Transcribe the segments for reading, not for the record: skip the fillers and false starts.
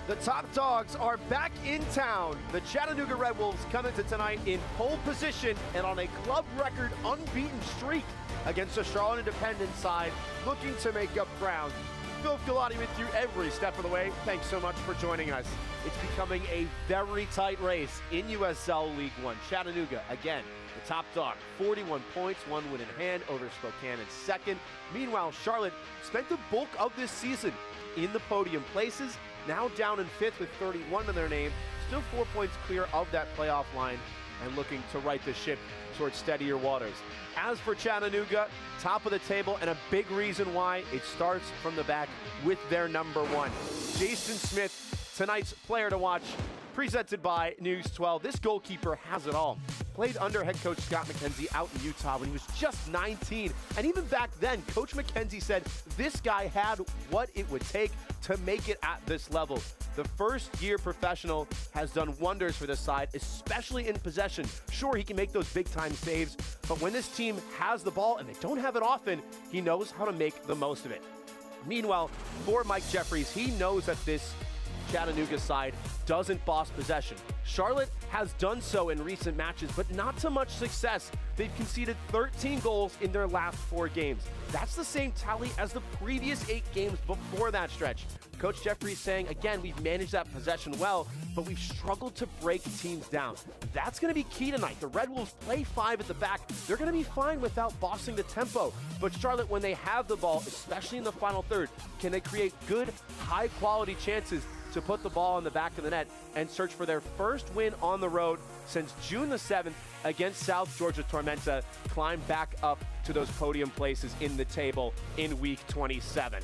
The top dogs are back in town. The Chattanooga Red Wolves come into tonight in pole position and on a club record unbeaten streak against the Charlotte Independent side, looking to make up ground. Phil Filati with you every step of the way. Thanks so much for joining us. It's becoming a very tight race in USL League One. Chattanooga, again, the top dog, 41 points, 1 win in hand over Spokane in second. Meanwhile, Charlotte spent the bulk of this season in the podium places, now down in fifth with 31 to their name, still 4 points clear of that playoff line and looking to right the ship towards steadier waters. As for Chattanooga, top of the table, and a big reason why, it starts from the back with their number one. Jason Smith, tonight's player to watch, presented by News 12. This goalkeeper has it all. Played under head coach Scott McKenzie out in Utah when he was just 19. And even back then, Coach McKenzie said this guy had what it would take to make it at this level. The first-year professional has done wonders for this side, especially in possession. Sure, he can make those big-time saves, but when this team has the ball, and they don't have it often, he knows how to make the most of it. Meanwhile, for Mike Jeffries, he knows that this Chattanooga side doesn't boss possession. Charlotte has done so in recent matches, but not to much success. They've conceded 13 goals in their last 4 games. That's the same tally as the previous 8 games before that stretch. Coach Jeffries saying, again, we've managed that possession well, but we've struggled to break teams down. That's going to be key tonight. The Red Wolves play 5 at the back. They're going to be fine without bossing the tempo. But Charlotte, when they have the ball, especially in the final third, can they create good, high-quality chances to put the ball in the back of the net and search for their first win on the road since June the 7th against South Georgia Tormenta, climb back up to those podium places in the table in week 27.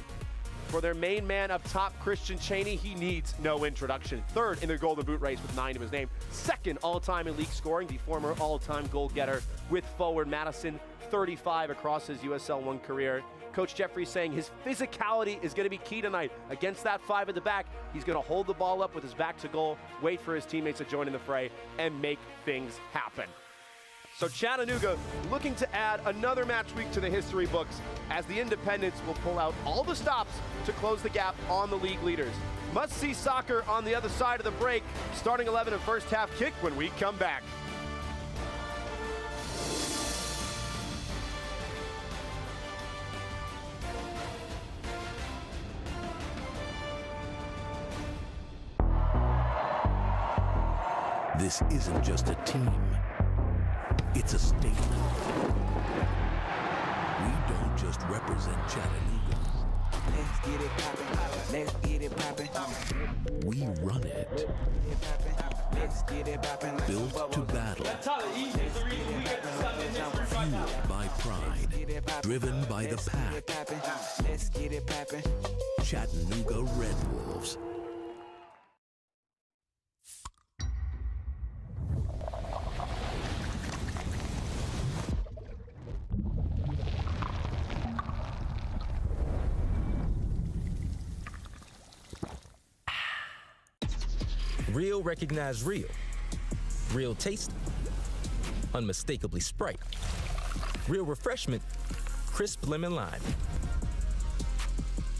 For their main man up top, Christian Chaney, he needs no introduction. Third in their Golden Boot race with 9 to his name. Second all-time in league scoring, the former all-time goal-getter with forward Madison, 35 across his USL 1 career. Coach Jeffries saying his physicality is going to be key tonight. Against that 5 at the back, he's going to hold the ball up with his back to goal, wait for his teammates to join in the fray, and make things happen. So Chattanooga looking to add another match week to the history books as the Independents will pull out all the stops to close the gap on the league leaders. Must-see soccer on the other side of the break. Starting 11 and first half kick when we come back. This isn't just a team, it's a statement. We don't just represent Chattanooga. Let's get it poppin', let's get it poppin'. We run it. Let's get it poppin'. Built to battle. Fueled by pride. Driven by the pack. Let's get it poppin'. Chattanooga Red Wolves. Real recognize real. Real taste, unmistakably Sprite. Real refreshment, crisp lemon lime.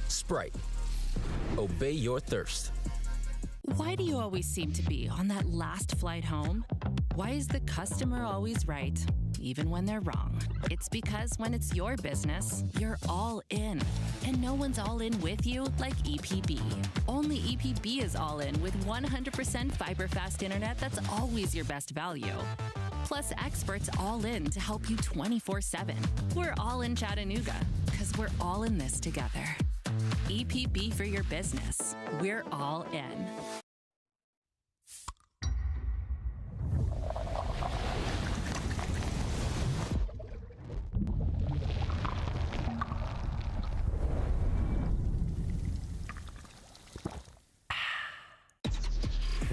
Sprite, obey your thirst. Why do you always seem to be on that last flight home? Why is the customer always right, even when they're wrong? It's because when it's your business, you're all in. And no one's all in with you like EPB. Only EPB is all in with 100% fiber fast internet that's always your best value. Plus experts all in to help you 24/7. We're all in Chattanooga because we're all in this together. EPB for your business. We're all in.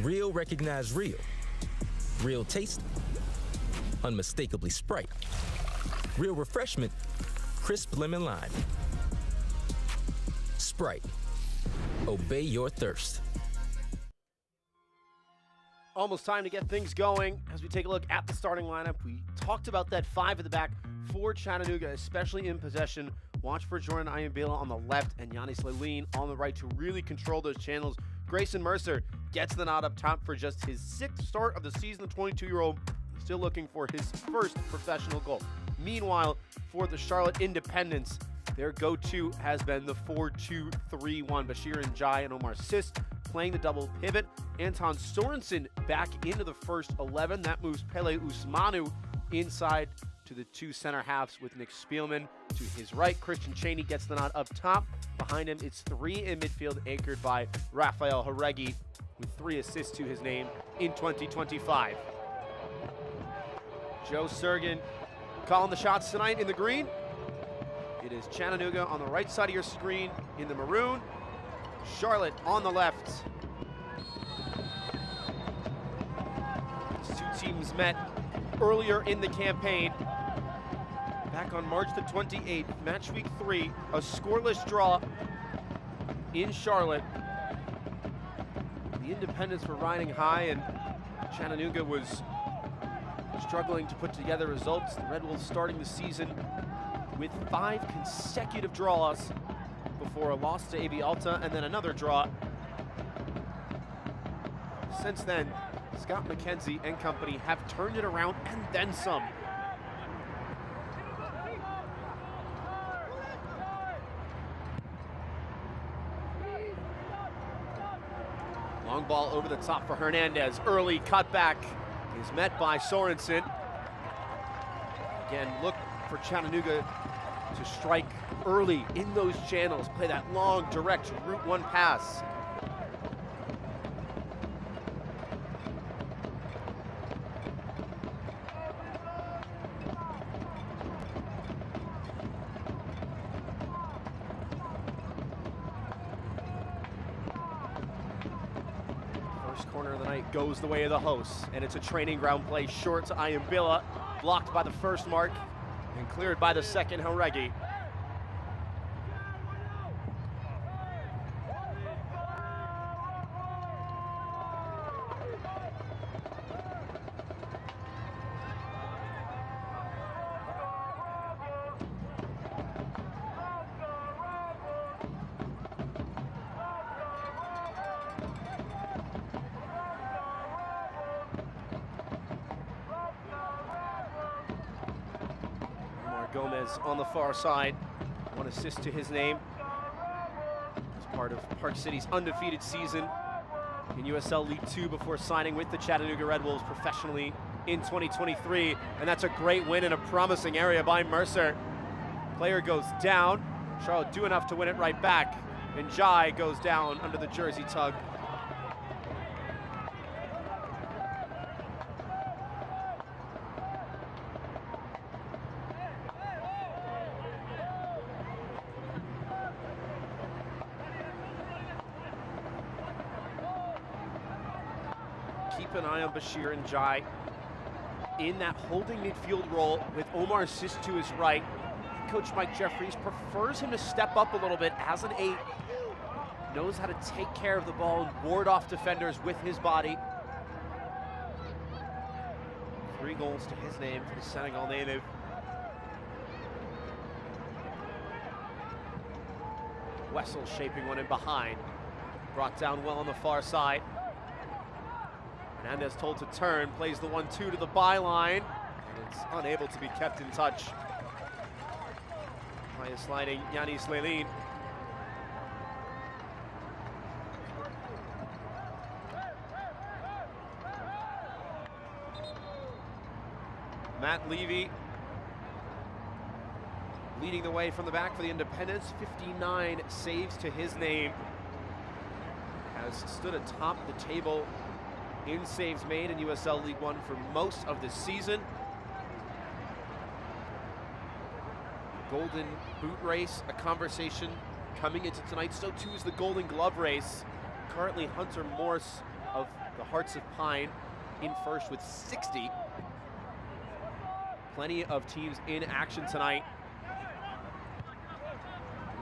Real recognize real. Real taste, unmistakably Sprite. Real refreshment, crisp lemon lime. Sprite, obey your thirst. Almost time to get things going as we take a look at the starting lineup. We talked about that 5 at the back for Chattanooga, especially in possession. Watch for Jordan Ayambela on the left and Yanis Lalin on the right to really control those channels, Grayson Mercer gets the nod up top for just his 6th start of the season. The 22-year-old still looking for his first professional goal. Meanwhile, for the Charlotte Independents, their go-to has been the 4-2-3-1. Bashir Njai and Omar Sist playing the double pivot. Anton Sorensen back into the first 11. That moves Pele Usmanu inside to the 2 center halves with Nick Spielman to his right. Christian Cheney gets the nod up top. Behind him, it's 3 in midfield, anchored by Rafael Haregi with 3 assists to his name in 2025. Joe Sergen calling the shots tonight in the green. It is Chattanooga on the right side of your screen in the maroon. Charlotte on the left. These 2 teams met earlier in the campaign. Back on March the 28th, match week 3, a scoreless draw in Charlotte. The Independents were riding high and Chattanooga was struggling to put together results. The Red Wolves starting the season with 5 consecutive draws before a loss to AB Alta and then another draw. Since then, Scott McKenzie and company have turned it around and then some. Long ball over the top for Hernandez. Early cutback is met by Sorensen. Again, look for Chattanooga to strike early in those channels. Play that long, direct Route 1 pass. Corner of the night goes the way of the hosts, and it's a training ground play short to Ayambila, blocked by the first mark and cleared by the second, Hauregi. Gomez on the far side, 1 assist to his name as part of Park City's undefeated season in USL League 2 before signing with the Chattanooga Red Wolves professionally in 2023. And that's a great win in a promising area by Mercer. Player goes down. Charlotte do enough to win it right back. And Jai goes down under the jersey tug. Keep an eye on Bashir and Jai in that holding midfield role with Omar Sist to his right. Coach Mike Jeffries prefers him to step up a little bit as an 8. Knows how to take care of the ball and ward off defenders with his body. 3 goals to his name for the Senegal native. Wessel shaping one in behind. Brought down well on the far side. Hernandez told to turn, plays the 1-2 to the byline, and it's unable to be kept in touch by a sliding Yanis Lelin. Matt Levy leading the way from the back for the Independents. 59 saves to his name. Has stood atop the table in saves made in USL League One for most of the season. Golden Boot race, a conversation coming into tonight. So too is the Golden Glove race. Currently Hunter Morse of the Hearts of Pine in first with 60. Plenty of teams in action tonight.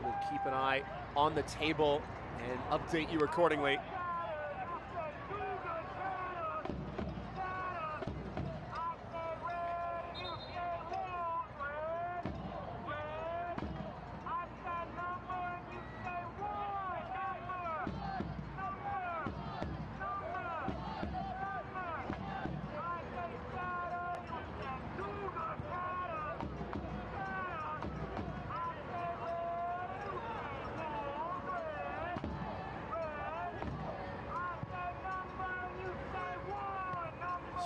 We'll keep an eye on the table and update you accordingly.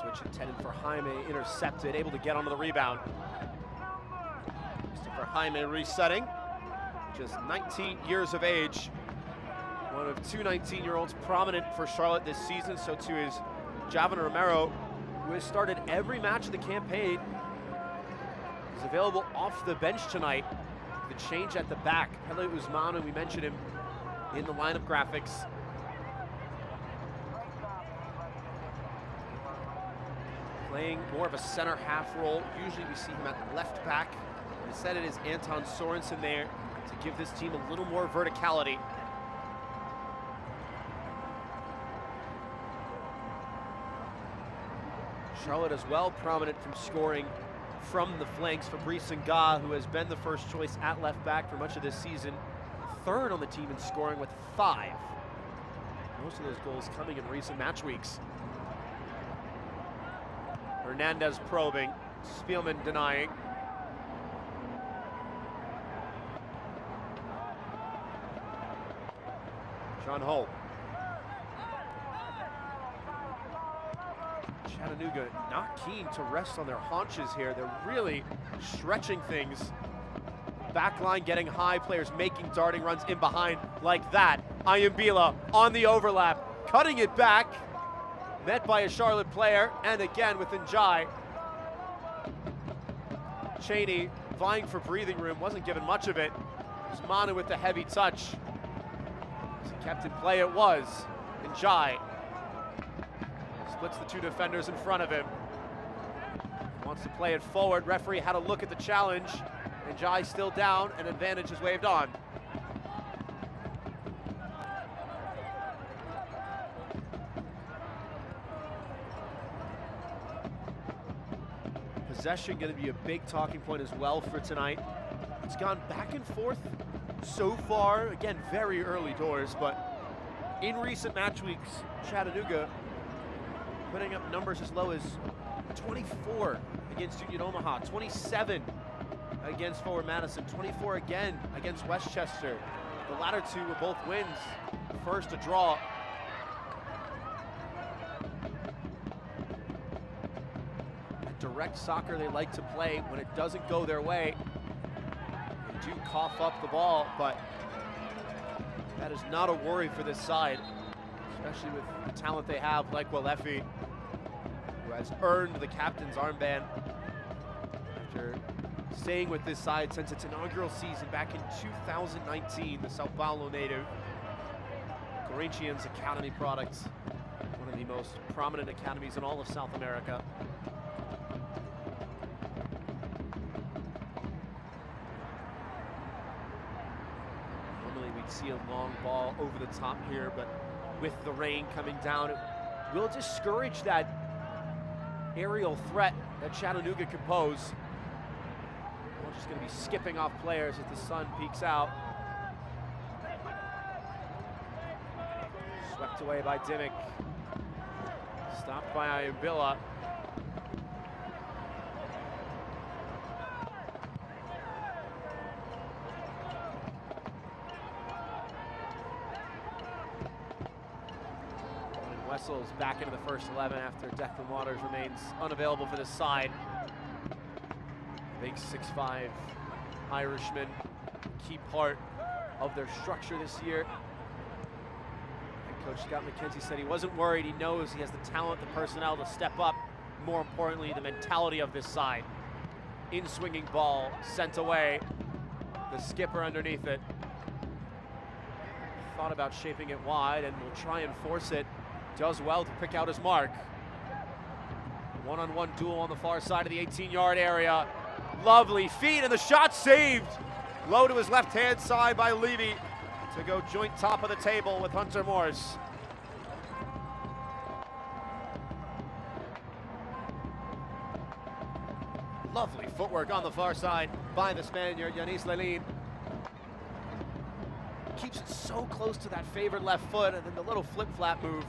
Switch intended for Jaime, intercepted, able to get onto the rebound. For Jaime resetting, just 19 years of age. One of two 19-year-olds prominent for Charlotte this season, so too is Javon Romero, who has started every match of the campaign. He's available off the bench tonight. The change at the back. Pele Usman, and we mentioned him in the lineup graphics. Playing more of a center half role. Usually we see him at left back. Instead it is Anton Sorensen there to give this team a little more verticality. Charlotte as well prominent from scoring from the flanks. Fabrice Nga, who has been the first choice at left back for much of this season, third on the team in scoring with 5. Most of those goals coming in recent match weeks. Hernandez probing, Spielman denying. John Holt. Chattanooga not keen to rest on their haunches here. They're really stretching things. Backline getting high, players making darting runs in behind like that. Ayambila on the overlap, cutting it back. Met by a Charlotte player, and again with Njai. Cheney vying for breathing room, wasn't given much of it. It was Manu with the heavy touch. As he kept in play, it was Njai. Splits the two defenders in front of him. Wants to play it forward. Referee had a look at the challenge. Njai still down, and advantage is waved on. Possession going to be a big talking point as well for tonight. It's gone back and forth so far. Again, very early doors, but in recent match weeks, Chattanooga putting up numbers as low as 24 against Union Omaha, 27 against Forward Madison, 24 again against Westchester. The latter two were both wins. The first a draw. Direct soccer they like to play. When it doesn't go their way, they do cough up the ball, but that is not a worry for this side, especially with the talent they have, like Walefi, who has earned the captain's armband after staying with this side since its inaugural season back in 2019, the Sao Paulo native. Corinthians Academy product, one of the most prominent academies in all of South America. See a long ball over the top here, but with the rain coming down, it will discourage that aerial threat that Chattanooga can pose. We're just going to be skipping off players as the sun peeks out. Swept away by Dimmick. Stopped by Ayambila. Wessel's back into the first 11 after Declan Waters remains unavailable for this side. Big 6'5" Irishman, key part of their structure this year. Head coach Scott McKenzie said he wasn't worried. He knows he has the talent, the personnel to step up. More importantly, the mentality of this side. In-swinging ball sent away. The skipper underneath it. Thought about shaping it wide and will try and force it. Does well to pick out his mark. One-on-one duel on the far side of the 18-yard area. Lovely feed, and the shot saved. Low to his left-hand side by Levy to go joint top of the table with Hunter Morse. Lovely footwork on the far side by the Spaniard, Yanis Lelin. Keeps it so close to that favored left foot, and then the little flip-flap move.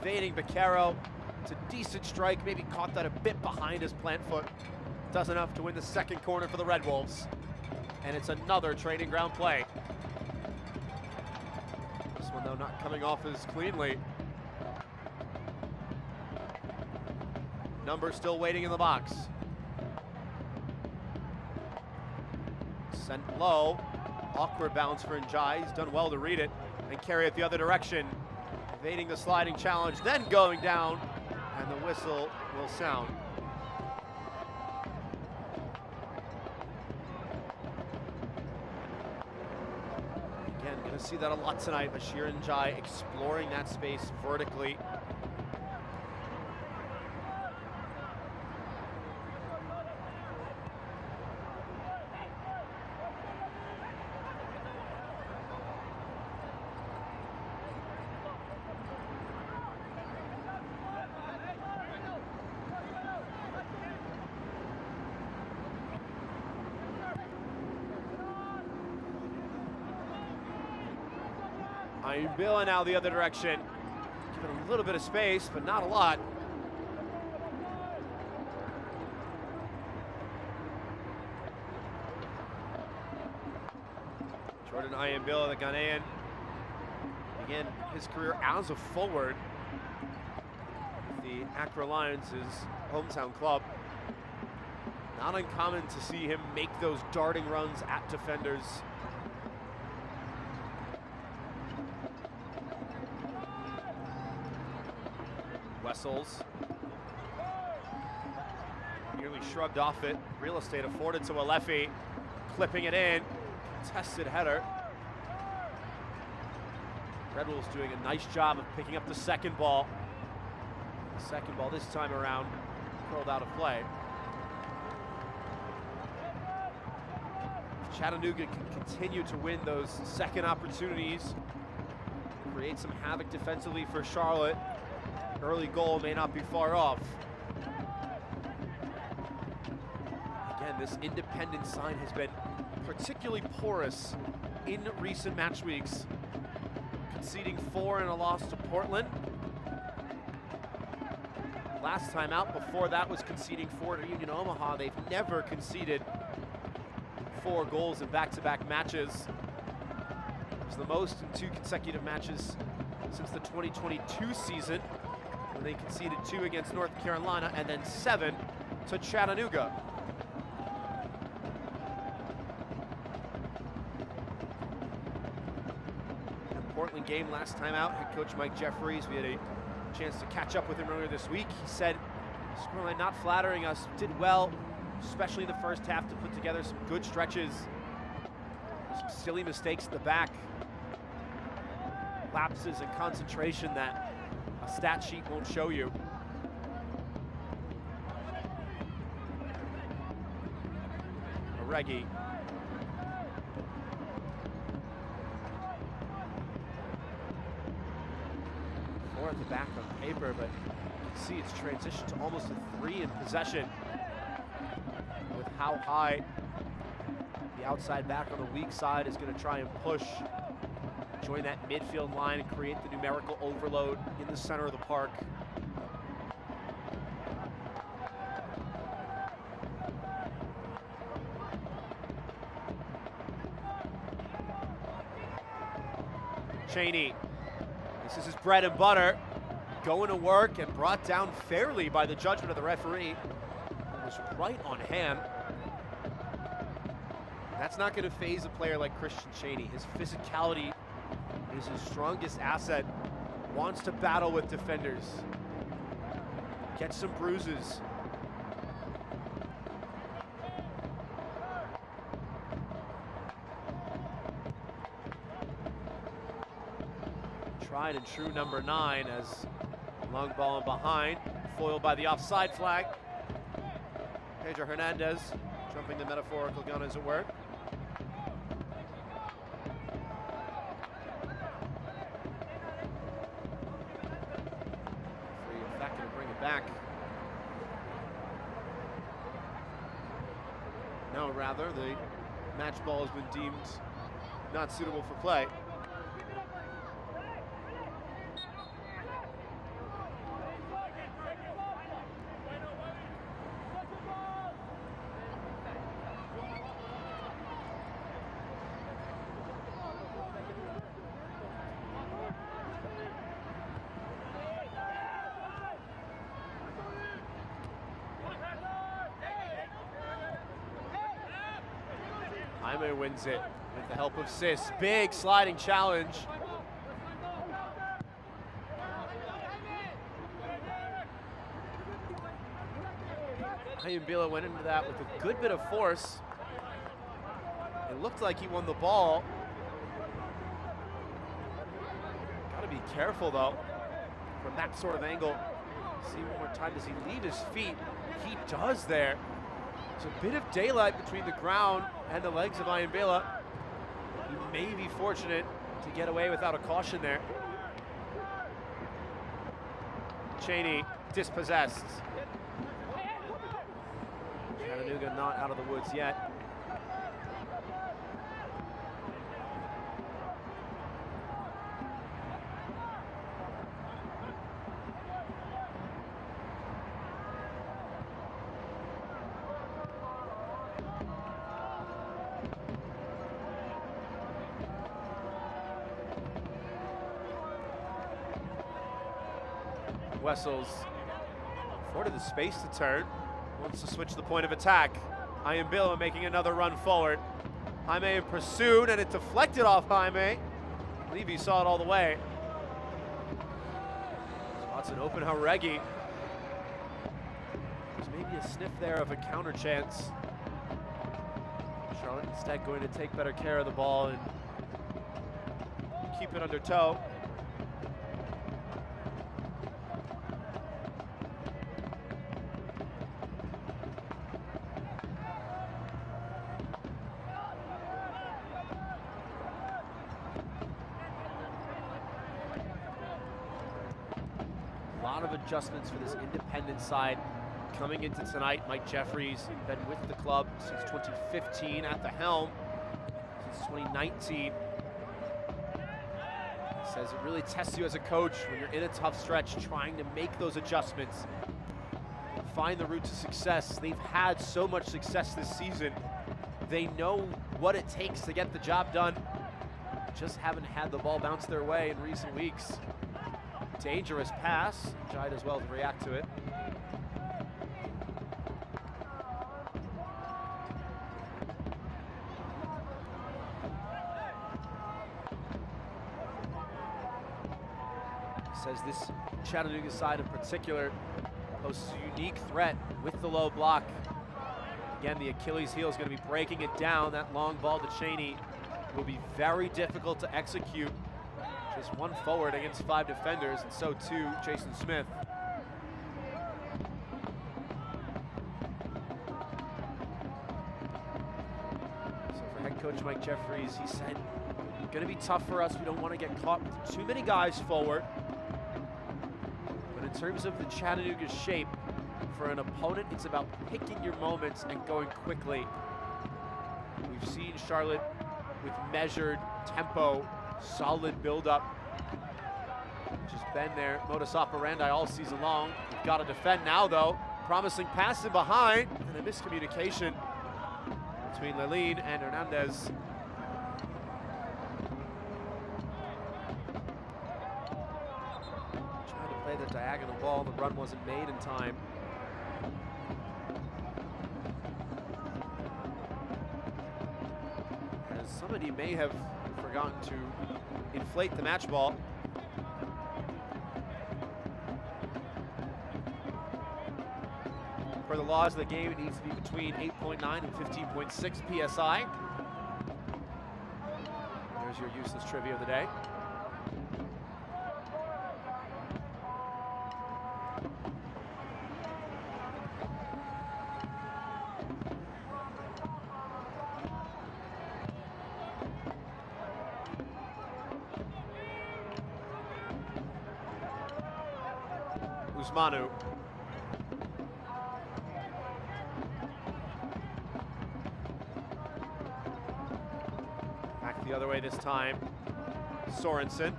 Evading Beccaro. It's a decent strike, maybe caught that a bit behind his plant foot. Does enough to win the second corner for the Red Wolves. And it's another training ground play. This one, though, not coming off as cleanly. Number still waiting in the box. Sent low. Awkward bounce for Njai. He's done well to read it and carry it the other direction. Evading the sliding challenge, then going down, and the whistle will sound. Again, gonna see that a lot tonight. Bashir Njai exploring that space vertically. Bill now the other direction. Giving a little bit of space, but not a lot. Jordan Ayambila, the Ghanaian, began his career as a forward with the Accra Lions, his hometown club. Not uncommon to see him make those darting runs at defenders. Wessels nearly shrugged off it. Real estate afforded to Alefi, clipping it in. Contested header. Red Wolves doing a nice job of picking up the second ball. The second ball this time around curled out of play. If Chattanooga can continue to win those second opportunities, create some havoc defensively for Charlotte, early goal may not be far off. Again, this independent side has been particularly porous in recent match weeks, conceding 4 in a loss to Portland. Last time out before that was conceding 4 to Union Omaha. They've never conceded 4 goals in back-to-back matches. It's the most in 2 consecutive matches since the 2022 season, when they conceded 2 against North Carolina and then 7 to Chattanooga. The Portland game last time out, head coach Mike Jeffries, we had a chance to catch up with him earlier this week. He said, scoreline not flattering us, did well, especially in the first half, to put together some good stretches. Some silly mistakes at the back. Lapses in concentration that a stat sheet won't show you. Oregi. Four at the back on paper, but you can see it's transitioned to almost a 3 in possession with how high the outside back on the weak side is going to try and push, join that midfield line and create the numerical overload in the center of the park. Cheney, this is his bread and butter, going to work and brought down fairly by the judgment of the referee. It was right on hand. That's not going to faze a player like Christian Cheney. His physicality is his strongest asset. Wants to battle with defenders. Get some bruises. Tried and true number 9 as long ball in behind, foiled by the offside flag. Pedro Hernandez jumping the metaphorical gun, as it were. Back. No, rather, the match ball has been deemed not suitable for play. Jaime wins it with the help of Sis. Big sliding challenge. Ayumbila went into that with a good bit of force. It looked like he won the ball. Gotta be careful though, from that sort of angle. See one more time, does he leave his feet? He does there. There's a bit of daylight between the ground and the legs of Ayumbila. He may be fortunate to get away without a caution there. Cheney dispossessed. Chattanooga not out of the woods yet. Wessels afforded the space to turn, wants to switch the point of attack. Ayumbila making another run forward. Jaime in pursuit, and it deflected off Jaime. I believe he saw it all the way. Spots an open Jauregui. There's maybe a sniff there of a counter chance. Charlotte instead going to take better care of the ball and keep it under tow. A lot of adjustments for this independent side coming into tonight. Mike Jeffries been with the club since 2015 at the helm, since 2019. Says it really tests you as a coach when you're in a tough stretch, trying to make those adjustments, find the route to success. They've had so much success this season. They know what it takes to get the job done. Just haven't had the ball bounce their way in recent weeks. Dangerous pass. Jai does well to react to it. Says this Chattanooga side in particular poses a unique threat with the low block. Again, the Achilles heel is going to be breaking it down. That long ball to Cheney will be very difficult to execute. Just one forward against 5 defenders, and so too Jason Smith. So for head coach Mike Jeffries, he said, gonna be tough for us. We don't want to get caught with too many guys forward. But in terms of the Chattanooga shape, for an opponent, it's about picking your moments and going quickly. We've seen Charlotte with measured tempo, solid build-up, which has been their modus operandi all season long. We've got to defend now, though. Promising pass in behind, and a miscommunication between Leline and Hernandez. Trying to play the diagonal ball, the run wasn't made in time. As somebody may have forgotten to inflate the match ball. Per the laws of the game, it needs to be between 8.9 and 15.6 PSI. There's your useless trivia of the day. Manu. Back the other way this time. Sorensen.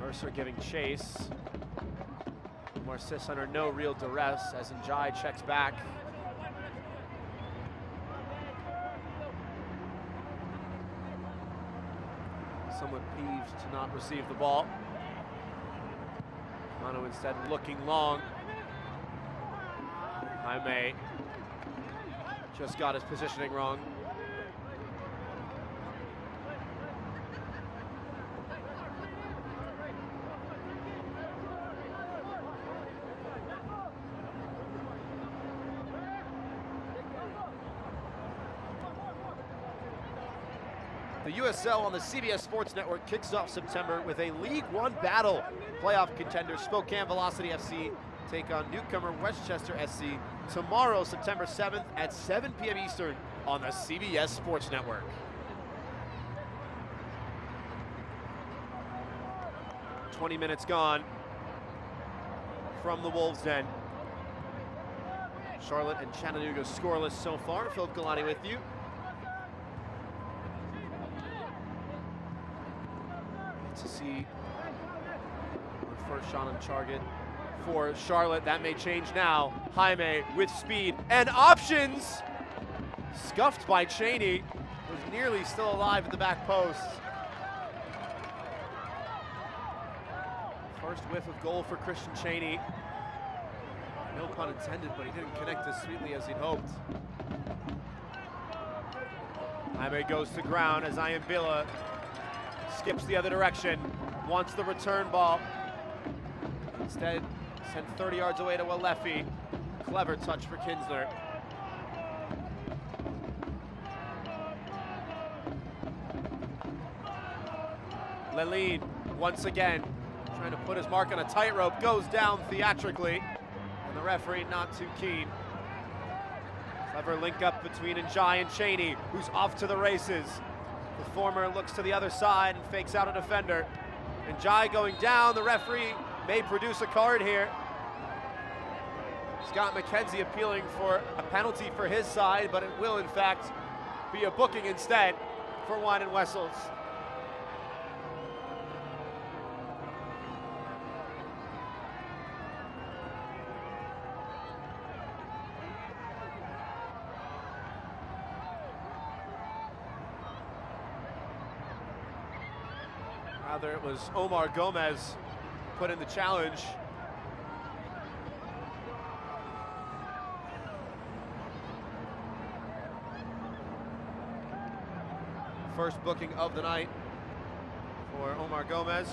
Mercer giving chase. Marcis under no real duress as Njai checks back. Somewhat peeved to not receive the ball. Toronto instead looking long. Jaime just got his positioning wrong. The USL on the CBS Sports Network kicks off September with a League One battle. Playoff contenders Spokane Velocity FC take on newcomer Westchester SC tomorrow, September 7th at 7 p.m. Eastern on the CBS Sports Network. "20 minutes gone from the Wolves' Den. Charlotte and Chattanooga scoreless so far. Phil Galati with you. To see our first shot on target for Charlotte. That may change now. Jaime with speed and options. Scuffed by Cheney, was nearly still alive at the back post. First whiff of goal for Christian Cheney. No pun intended, but he didn't connect as sweetly as he'd hoped. Jaime goes to ground as Ayambila skips the other direction, wants the return ball. Instead, sent 30 yards away to Alefi. Clever touch for Kinsler. Leline, once again, trying to put his mark on a tightrope, goes down theatrically, and the referee not too keen. Clever link up between Njai and Cheney, who's off to the races. The former looks to the other side and fakes out a defender. Njai going down, the referee may produce a card here. Scott McKenzie appealing for a penalty for his side, but it will in fact be a booking instead for Wine and Wessels. Rather, it was Omar Gomez put in the challenge. First booking of the night for Omar Gomez.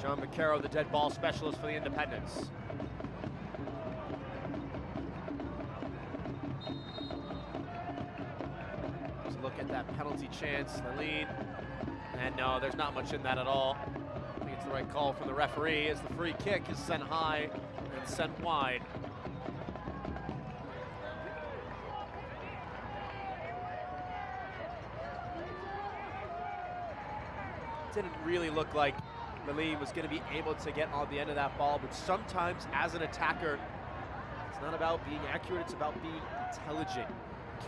John Vaccaro, the dead ball specialist for the Independents. Look at that penalty chance, Leline, and no, there's not much in that at all. I think it's the right call from the referee as the free kick is sent high and sent wide. Didn't really look like Leline was going to be able to get on the end of that ball, but sometimes as an attacker, it's not about being accurate, it's about being intelligent.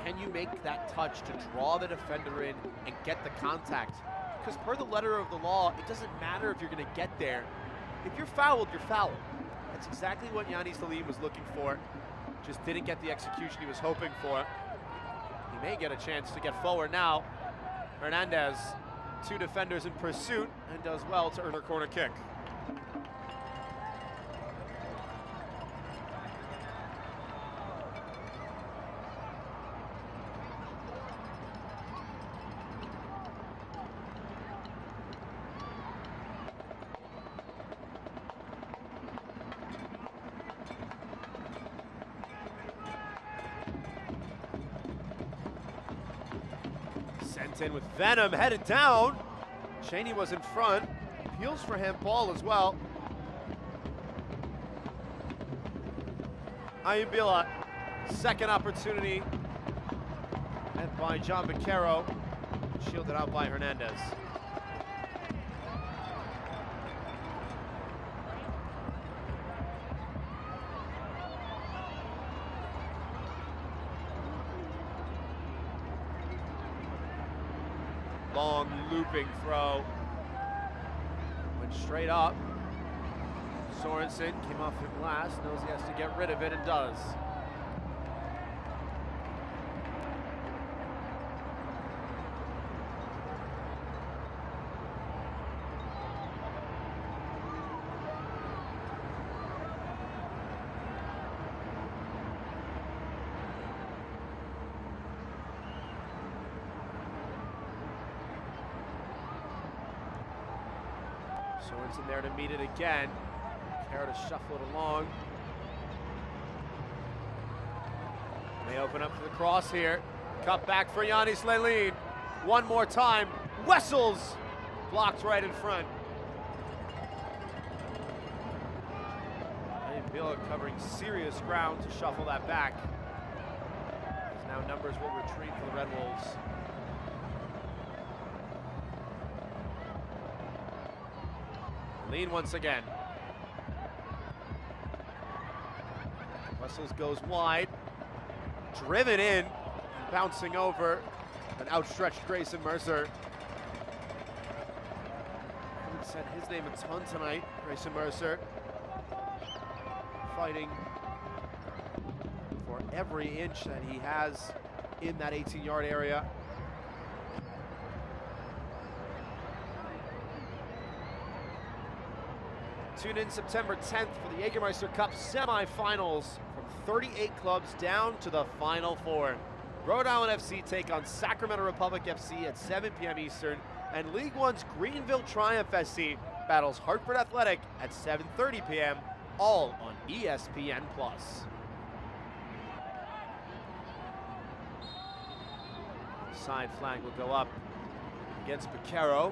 Can you make that touch to draw the defender in and get the contact? Because per the letter of the law, it doesn't matter if you're going to get there. If you're fouled, you're fouled. That's exactly what Yanis Leline was looking for. Just didn't get the execution he was hoping for. He may get a chance to get forward now. Hernandez, two defenders in pursuit, and does well to earn a corner kick. Sent in with venom, headed down. Cheney was in front, appeals for handball as well. Ayambila, second opportunity, and by John Vaccaro, shielded out by Hernandez. Long looping throw. Went straight up. Sorensen came off the glass, knows he has to get rid of it and does. Sorensen there to meet it again. Care to shuffle it along. They open up for the cross here. Cut back for Yanis Lelin. One more time. Wessels blocked right in front. Bila covering serious ground to shuffle that back. As now numbers will retreat for the Red Wolves. Lean once again. Wessels goes wide. Driven in. Bouncing over an outstretched Grayson Mercer. Haven't said his name a ton tonight, Grayson Mercer. Fighting for every inch that he has in that 18-yard area. Tune in September 10th for the Jägermeister Cup semifinals, from 38 clubs down to the Final Four. Rhode Island FC take on Sacramento Republic FC at 7 p.m. Eastern, and League One's Greenville Triumph SC battles Hartford Athletic at 7:30 p.m. all on ESPN+. Side flag will go up against Piquero.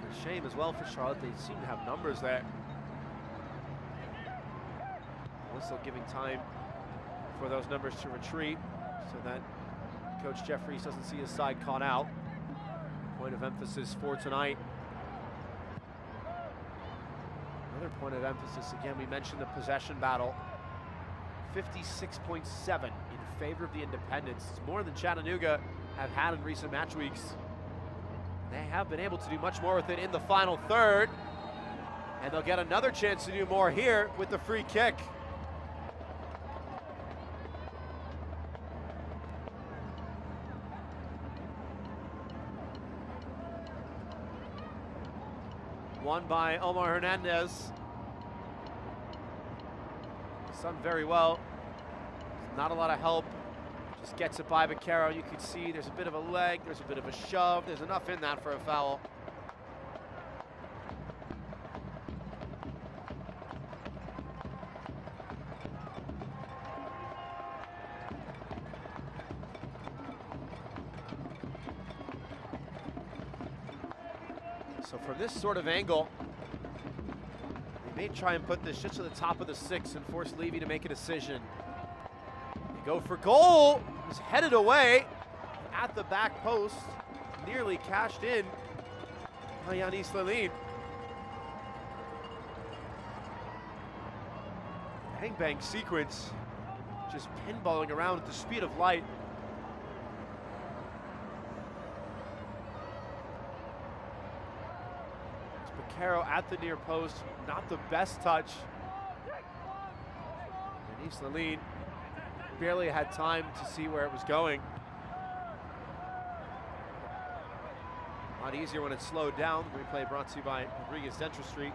A shame as well for Charlotte. They seem to have numbers there. Also giving time for those numbers to retreat so that Coach Jeffries doesn't see his side caught out. Point of emphasis for tonight. Another point of emphasis, again, we mentioned the possession battle. 56.7 in favor of the Independents. It's more than Chattanooga have had in recent match weeks. They have been able to do much more with it in the final third. And they'll get another chance to do more here with the free kick. Won by Omar Hernandez. He's done very well. Not a lot of help. Just gets it by Vaquero. You can see there's a bit of a leg, there's a bit of a shove. There's enough in that for a foul. So from this sort of angle, they may try and put this just to the top of the six and force Levy to make a decision. They go for goal. He's headed away at the back post, nearly cashed in by Yanis Lelin. Bang bang sequence, just pinballing around at the speed of light. Vaquero at the near post, not the best touch. Yanis Lelin barely had time to see where it was going. A lot easier when it's slowed down. Replay brought to you by Rodriguez Dental Street.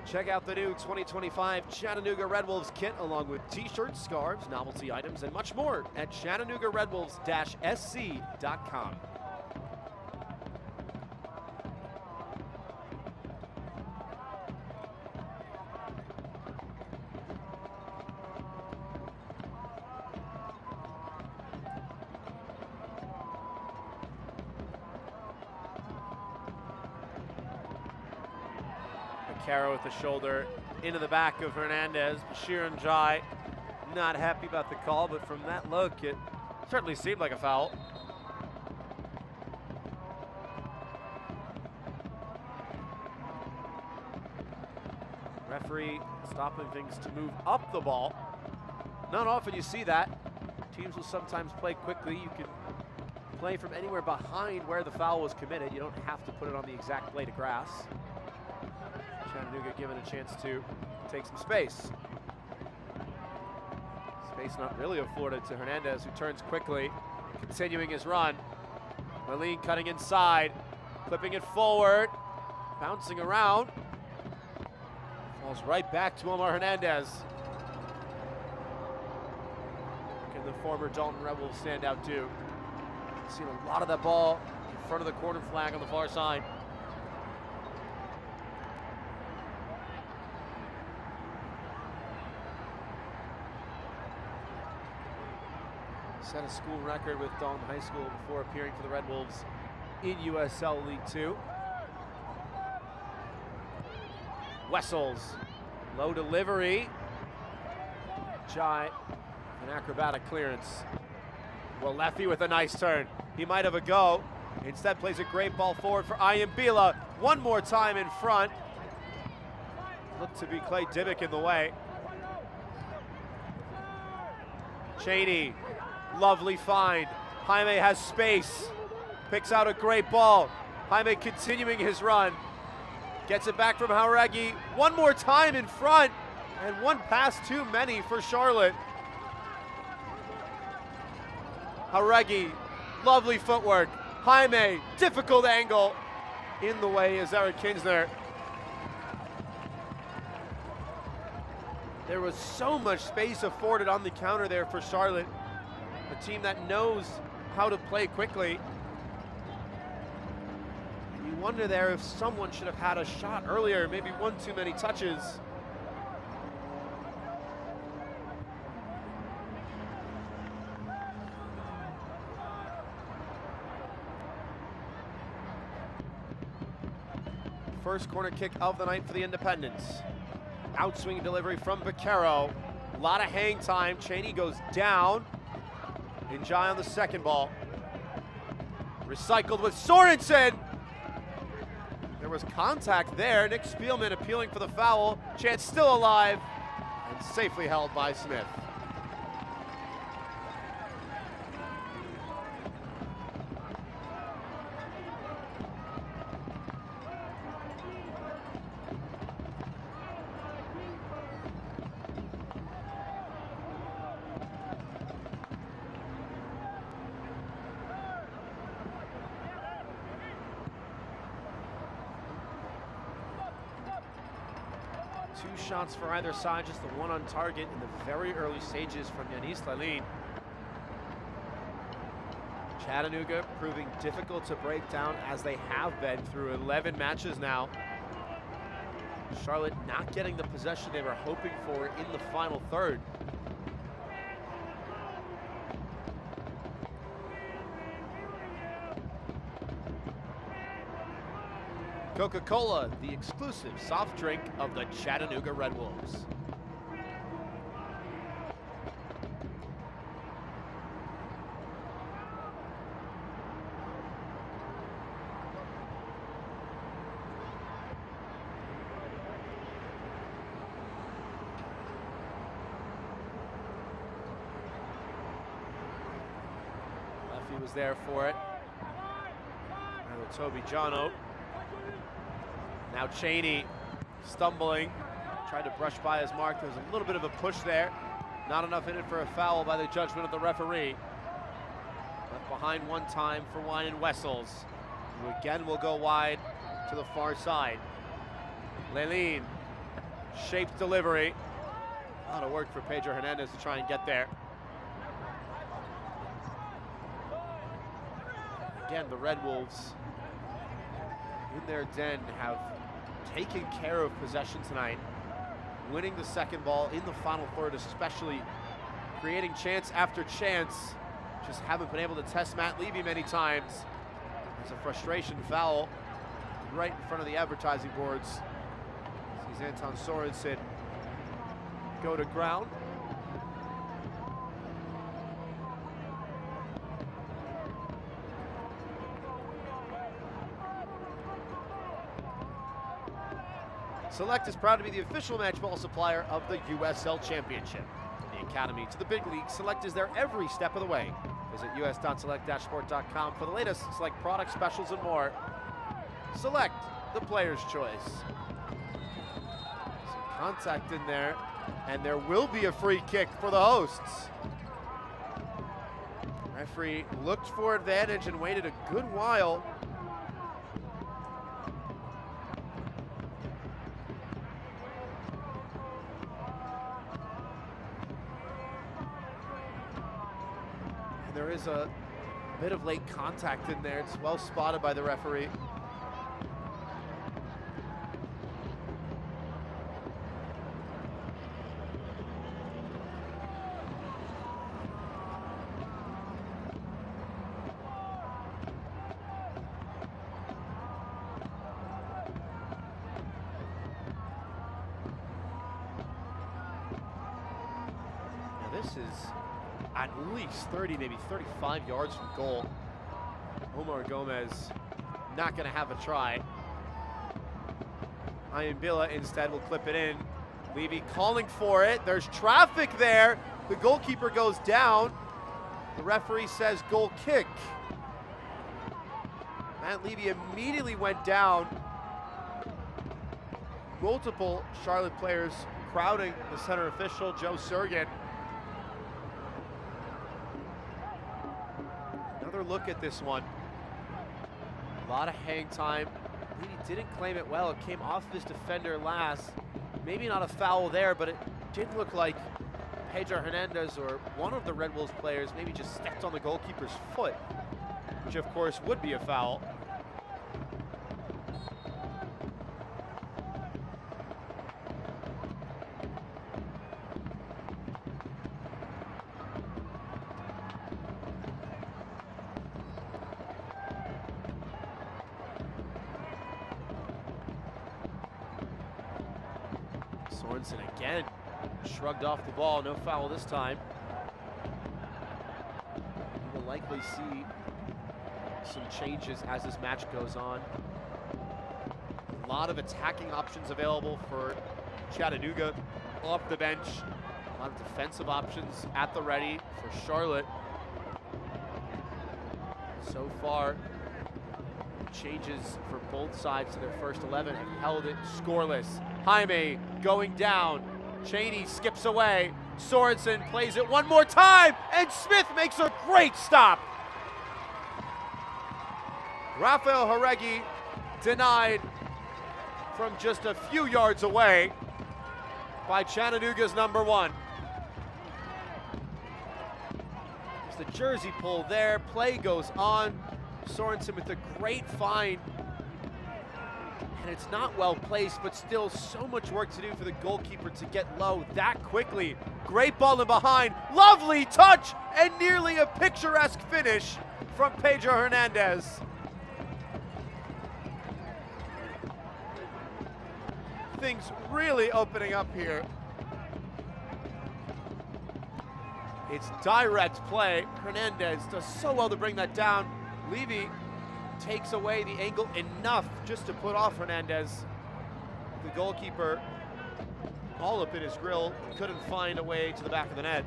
Check out the new 2025 Chattanooga Red Wolves kit, along with t-shirts, scarves, novelty items, and much more at ChattanoogaRedWolves-SC.com. Caro with the shoulder into the back of Hernandez. Bashir and Jai not happy about the call, but from that look, it certainly seemed like a foul. Referee stopping things to move up the ball. Not often you see that. Teams will sometimes play quickly. You can play from anywhere behind where the foul was committed. You don't have to put it on the exact blade of grass. Chattanooga given a chance to take some space. Space not really afforded to Hernandez, who turns quickly, continuing his run. Leline cutting inside, clipping it forward, bouncing around. Falls right back to Omar Hernandez. Can the former Dalton Red Wolves stand out too? Seen a lot of that ball in front of the corner flag on the far side. Set a school record with Dalton High School before appearing for the Red Wolves in USL League Two. Wessels, low delivery. Jai, an acrobatic clearance. Walefi with a nice turn. He might have a go. Instead plays a great ball forward for Ayambila. One more time in front. Looked to be Clay Dibbick in the way. Cheney, lovely find. Jaime has space. Picks out a great ball. Jaime continuing his run. Gets it back from Jauregui. One more time in front. And one pass too many for Charlotte. Jauregui, lovely footwork. Jaime, difficult angle. In the way is Eric Kinsner. There was so much space afforded on the counter there for Charlotte. A team that knows how to play quickly. You wonder there if someone should have had a shot earlier, maybe one too many touches. First corner kick of the night for the Independents. Outswing delivery from Vaquero. A lot of hang time. Cheney goes down. Njai on the second ball. Recycled with Sorensen. There was contact there. Nick Spielman appealing for the foul. Chance still alive and safely held by Smith. Two shots for either side, just the one on target in the very early stages from Yanis Lalin. Chattanooga proving difficult to break down as they have been through 11 matches now. Charlotte not getting the possession they were hoping for in the final third. Coca-Cola, the exclusive soft drink of the Chattanooga Red Wolves. Leffy was there for it. Now Toby Jono. Now Cheney stumbling, tried to brush by his mark. There was a little bit of a push there. Not enough in it for a foul by the judgment of the referee. Left behind one time for Wyan Wessels, who again will go wide to the far side. Lalin, shaped delivery. A lot of work for Pedro Hernandez to try and get there. Again, the Red Wolves in their den have taken care of possession tonight, winning the second ball in the final third, especially creating chance after chance. Just haven't been able to test Matt Levy many times. There's a frustration foul right in front of the advertising boards. Sees Anton Sorensen go to ground. Select is proud to be the official match ball supplier of the USL Championship. From the Academy to the big league, Select is there every step of the way. Visit us.select-sport.com for the latest Select product specials and more. Select, the player's choice. Some contact in there, and there will be a free kick for the hosts. Referee looked for advantage and waited a good while. And there is a bit of late contact in there. It's well spotted by the referee. This is at least 30, maybe 35 yards from goal. Omar Gomez not going to have a try. Ayambila instead will clip it in. Levy calling for it. There's traffic there. The goalkeeper goes down. The referee says goal kick. Matt Levy immediately went down. Multiple Charlotte players crowding the center official, Joe Sergen. Another look at this one. A lot of hang time. Levy didn't claim it well. It came off of his defender last. Maybe not a foul there, but it did look like Pedro Hernandez or one of the Red Wolves players maybe just stepped on the goalkeeper's foot, which of course would be a foul. Sorensen again shrugged off the ball, no foul this time. We will likely see some changes as this match goes on. A lot of attacking options available for Chattanooga off the bench. A lot of defensive options at the ready for Charlotte. So far, changes for both sides to their first 11 have held it scoreless. Jaime going down. Cheney skips away. Sorensen plays it one more time, and Smith makes a great stop. Rafael Jaregui denied from just a few yards away by Chattanooga's number one. There's the jersey pull there. Play goes on. Sorensen with a great find. And it's not well placed, but still so much work to do for the goalkeeper to get low that quickly. Great ball in behind, lovely touch, and nearly a picturesque finish from Pedro Hernandez. Things really opening up here. It's direct play. Hernandez does so well to bring that down. Levy takes away the angle enough just to put off Hernandez. The goalkeeper, all up in his grill, couldn't find a way to the back of the net.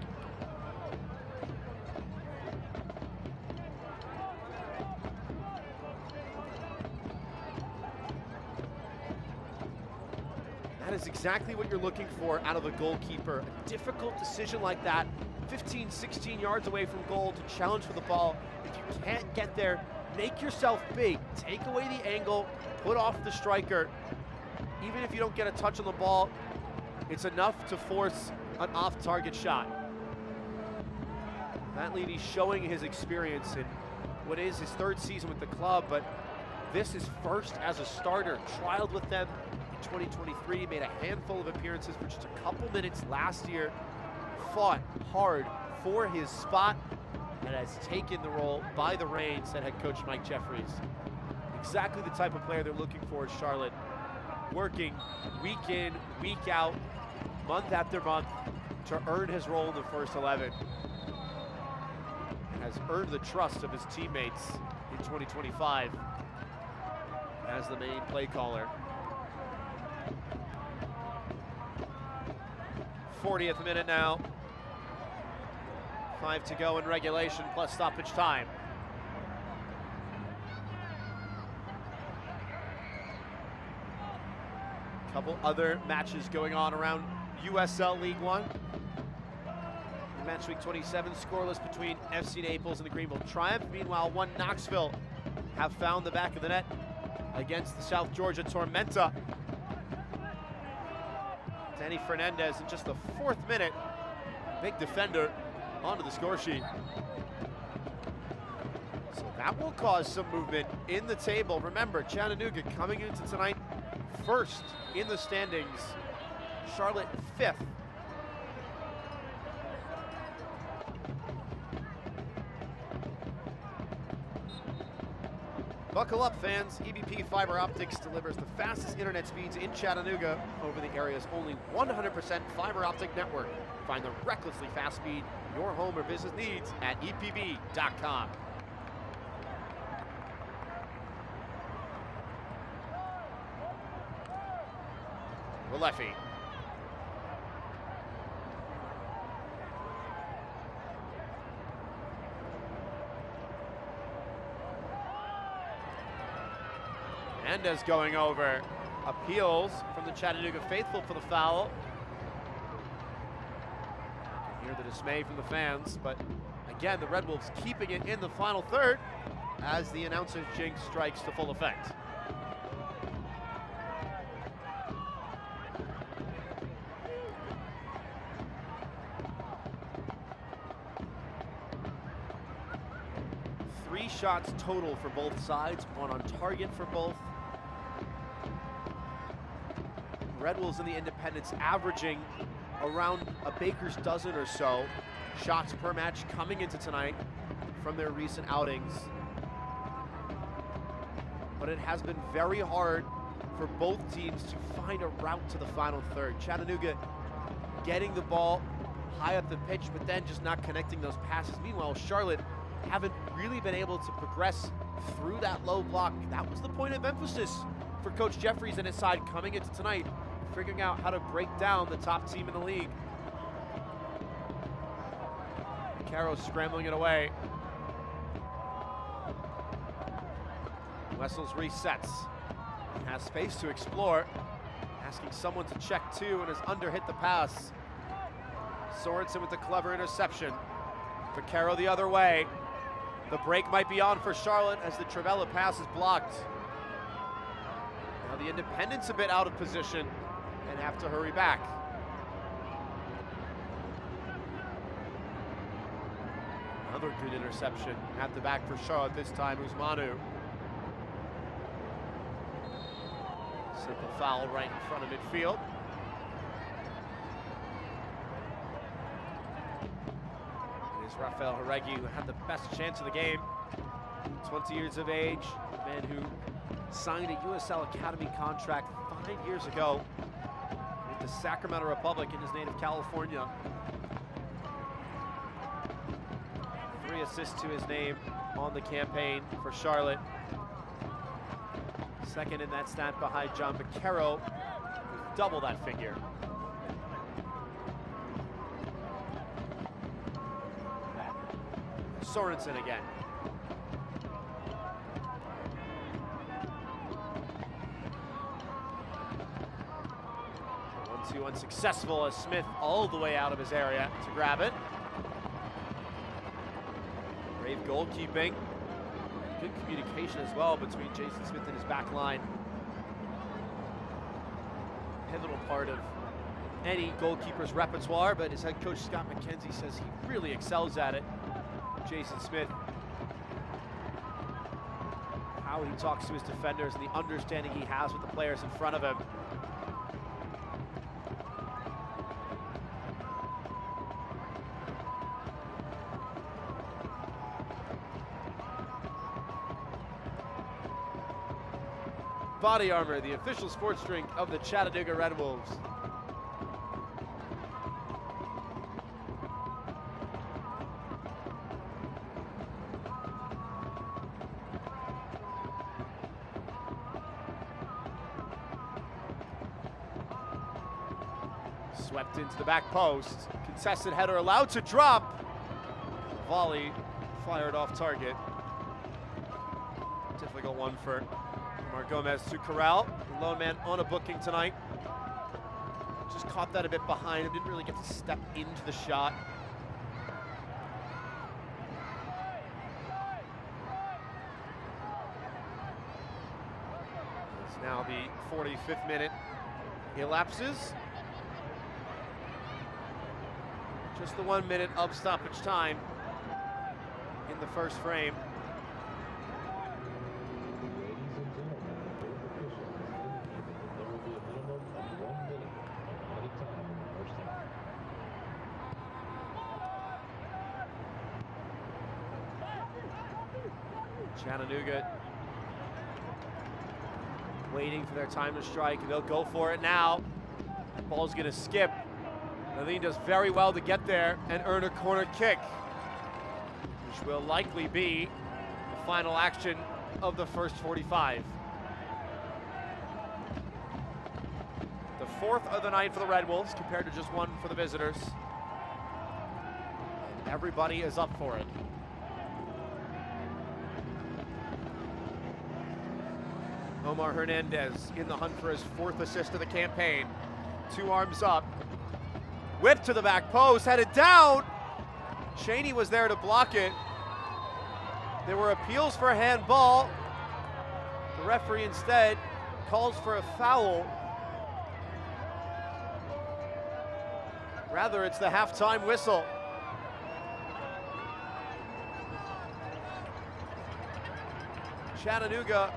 That is exactly what you're looking for out of a goalkeeper. A difficult decision like that, 15, 16 yards away from goal to challenge for the ball. If you can't get there, make yourself big, take away the angle, put off the striker. Even if you don't get a touch on the ball, it's enough to force an off-target shot. Matt Levy showing his experience in what is his third season with the club, but this is first as a starter. Trialed with them in 2023, made a handful of appearances for just a couple minutes last year, fought hard for his spot, and has taken the role by the reins, said head coach Mike Jeffries. Exactly the type of player they're looking for at Charlotte, working week in, week out, month after month to earn his role in the first 11. And has earned the trust of his teammates in 2025 as the main play caller. 40th minute now. 5 to go in regulation plus stoppage time. Couple other matches going on around USL League One. Match week 27 scoreless between FC Naples and the Greenville Triumph. Meanwhile, one Knoxville have found the back of the net against the South Georgia Tormenta. Danny Fernandez in just the 4th minute, big defender, onto the score sheet. So that will cause some movement in the table. Remember, Chattanooga coming into tonight first in the standings, Charlotte 5th. Buckle up, fans. EBP Fiber Optics delivers the fastest internet speeds in Chattanooga over the area's only 100% fiber optic network. Find the recklessly fast speed your home or business needs at epb.com. Ralefi. Hernandez going over. Appeals from the Chattanooga faithful for the foul. You hear the dismay from the fans, but again, the Red Wolves keeping it in the final third as the announcer's jinx strikes to full effect. Three shots total for both sides, one on target for both. Red Wolves and the Independents averaging around a baker's dozen or so shots per match coming into tonight from their recent outings. But it has been very hard for both teams to find a route to the final third. Chattanooga getting the ball high up the pitch, but then just not connecting those passes. Meanwhile, Charlotte haven't really been able to progress through that low block. That was the point of emphasis for Coach Jeffries and his side coming into tonight, figuring out how to break down the top team in the league. Caro scrambling it away. Wessels resets. Has space to explore. Asking someone to check two and has underhit the pass. Sorensen with the clever interception. Vaquero the other way. The break might be on for Charlotte as the Travella pass is blocked. Now the Independents a bit out of position and have to hurry back. Another good interception at the back for Charlotte, this time Usmanu. Simple foul right in front of midfield. It is Rafael Jaregui who had the best chance of the game. 20 years of age, a man who signed a USL Academy contract 5 years ago with the Sacramento Republic in his native California. 3 assists to his name on the campaign for Charlotte. Second in that stat behind John Vaquero with double that figure. Sorensen again. 1-2 unsuccessful as Smith all the way out of his area to grab it. Brave goalkeeping. Good communication as well between Jason Smith and his back line. Pivotal part of any goalkeeper's repertoire, but his head coach Scott McKenzie says he really excels at it. Jason Smith, how he talks to his defenders and the understanding he has with the players in front of him. Body Armor, the official sports drink of the Chattanooga Red Wolves. Swept into the back post. Contested header allowed to drop. Volley fired off target. Difficult one for Mark Gomez to corral. The lone man on a booking tonight. Just caught that a bit behind him. Didn't really get to step into the shot. Now the 45th minute elapses. Just the 1 minute of stoppage time in the first frame. Chattanooga waiting for their time to strike, and they'll go for it now. That ball's gonna skip. Naleen does very well to get there and earn a corner kick, which will likely be the final action of the first 45. The fourth of the night for the Red Wolves compared to just one for the visitors. And everybody is up for it. Omar Hernandez in the hunt for his fourth assist of the campaign. 2 arms up. Whip to the back post, headed down. Cheney was there to block it. There were appeals for a handball. The referee instead calls for a foul. Rather, it's the halftime whistle. Chattanooga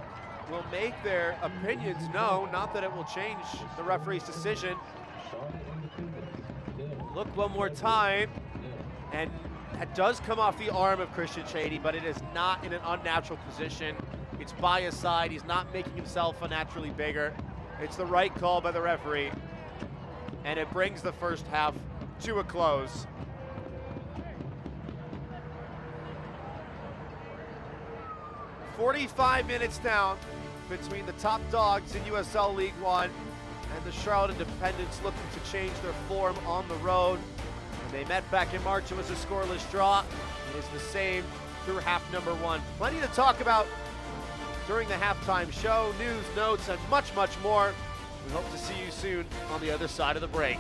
will make their opinions known, not that it will change the referee's decision. Look one more time, and that does come off the arm of Christian Cheney, but it is not in an unnatural position. It's by his side, he's not making himself unnaturally bigger. It's the right call by the referee, and it brings the first half to a close. "45 minutes down between the top dogs in USL League One and the Charlotte Independents looking to change their form on the road. When they met back in March, it was a scoreless draw. It is the same through half number 1. Plenty to talk about during the halftime show, news, notes, and much, much more. We hope to see you soon on the other side of the break.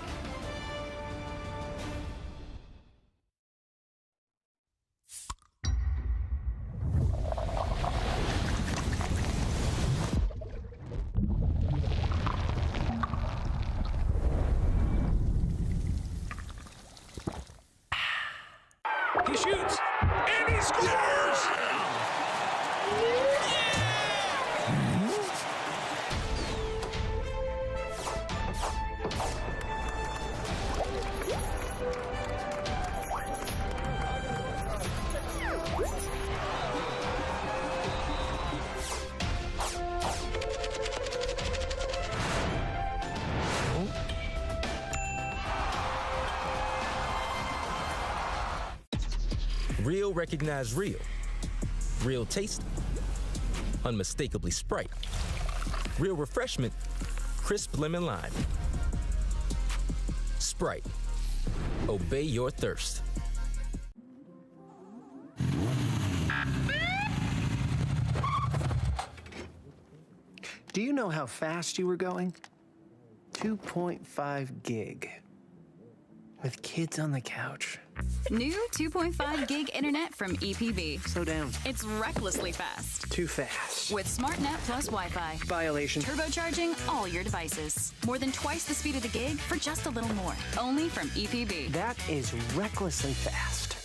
He shoots, and he scores! Real recognize real. Real taste, unmistakably Sprite. Real refreshment, crisp lemon lime. Sprite, obey your thirst. Do you know how fast you were going? 2.5 gig. With kids on the couch. New 2.5 gig internet from EPB. Slow down. It's recklessly fast. Too fast. With SmartNet plus Wi-Fi. Violation. Turbocharging all your devices. More than twice the speed of the gig for just a little more. Only from EPB. That is recklessly fast.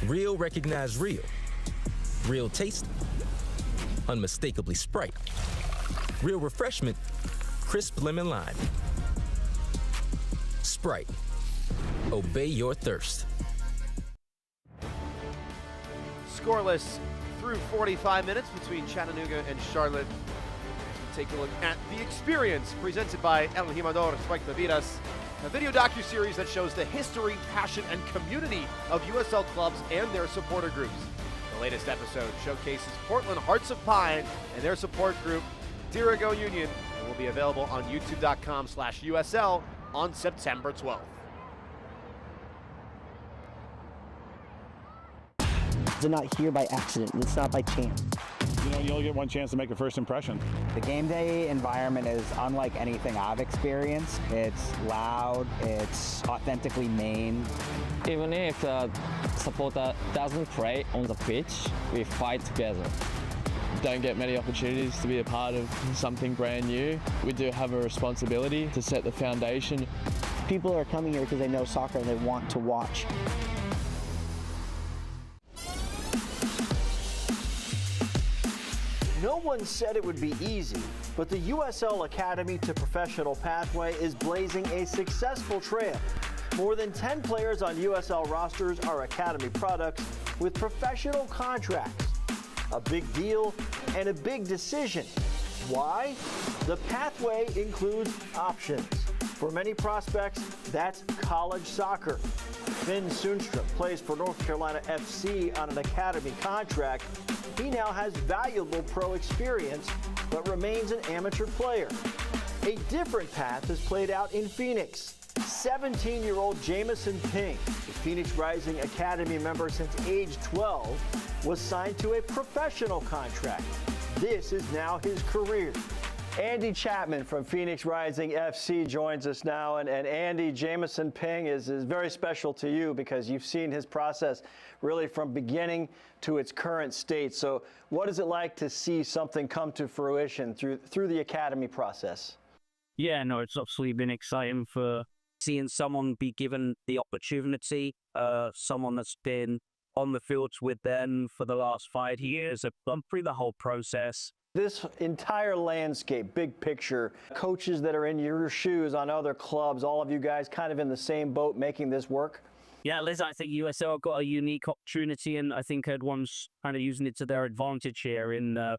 Real recognize real. Real taste, unmistakably Sprite. Real refreshment, crisp lemon lime. Sprite, obey your thirst. Scoreless through 45 minutes between Chattanooga and Charlotte. Take a look at The Experience, presented by El Jimador Spike Navidas, a video docuseries that shows the history, passion, and community of USL clubs and their supporter groups. The latest episode showcases Portland Hearts of Pine and their support group, Dirigo Union, and will be available on youtube.com/USL on September 12th. They're not here by accident. It's not by chance. You only get one chance to make a first impression. The game day environment is unlike anything I've experienced. It's loud, it's authentically Maine. Even if the supporter doesn't play on the pitch, we fight together. Don't get many opportunities to be a part of something brand new. We do have a responsibility to set the foundation. People are coming here because they know soccer and they want to watch. No one said it would be easy, but the USL Academy to professional pathway is blazing a successful trail. More than 10 players on USL rosters are Academy products with professional contracts. A big deal and a big decision. Why? The pathway includes options. For many prospects, that's college soccer. Finn Sundstrom plays for North Carolina FC on an Academy contract. He now has valuable pro experience, but remains an amateur player. A different path is played out in Phoenix. 17-year-old Jamison Ping, a Phoenix Rising Academy member since age 12, was signed to a professional contract. This is now his career. Andy Chapman from Phoenix Rising FC joins us now. And Andy, Jamison Ping is very special to you because you've seen his process really from beginning to its current state. So what is it like to see something come to fruition through the academy process? Yeah, no, it's obviously been exciting for seeing someone be given the opportunity, someone that's been on the fields with them for the last 5 years. I've gone through the whole process. This entire landscape, big picture, coaches that are in your shoes on other clubs, all of you guys kind of in the same boat making this work? Yeah, Liz, I think USL have got a unique opportunity, and I think everyone's kind of using it to their advantage here.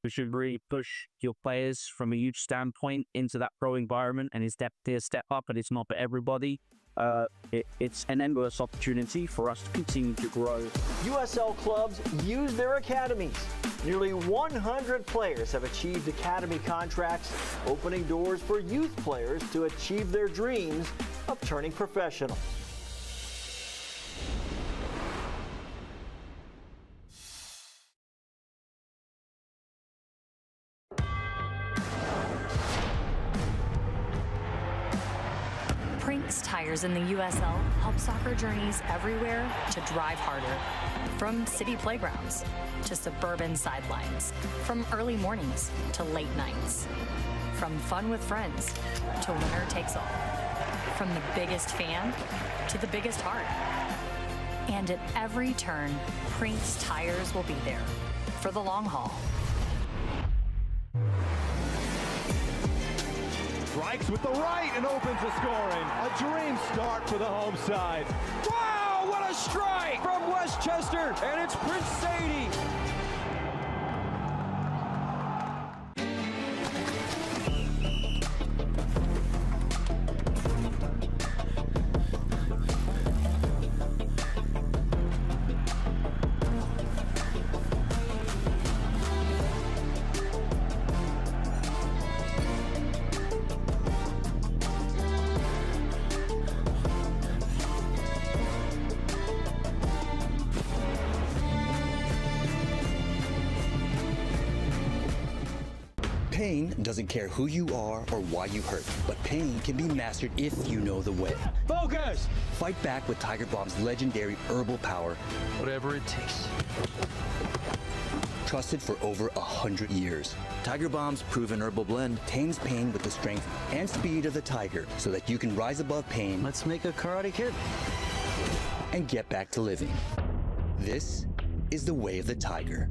We should really push your players from a youth standpoint into that pro environment, and it's definitely a step up, and it's not for everybody. It's an endless opportunity for us to continue to grow. USL clubs use their academies. Nearly 100 players have achieved academy contracts, opening doors for youth players to achieve their dreams of turning professional. Prinks Tires in the USL help soccer journeys everywhere to drive harder. From city playgrounds to suburban sidelines. From early mornings to late nights. From fun with friends to winner takes all. From the biggest fan to the biggest heart. And at every turn, Prinks Tires will be there for the long haul. Strikes with the right and opens the scoring. A dream start for the home side. Wow, what a strike from Westchester, and it's Prince Sadie. Pain doesn't care who you are or why you hurt, but pain can be mastered if you know the way. Focus! Fight back with Tiger Balm's legendary herbal power. Whatever it takes. Trusted for over 100 years. Tiger Balm's proven herbal blend tames pain with the strength and speed of the tiger so that you can rise above pain. Let's make a Karate Kid. And get back to living. This is the way of the tiger.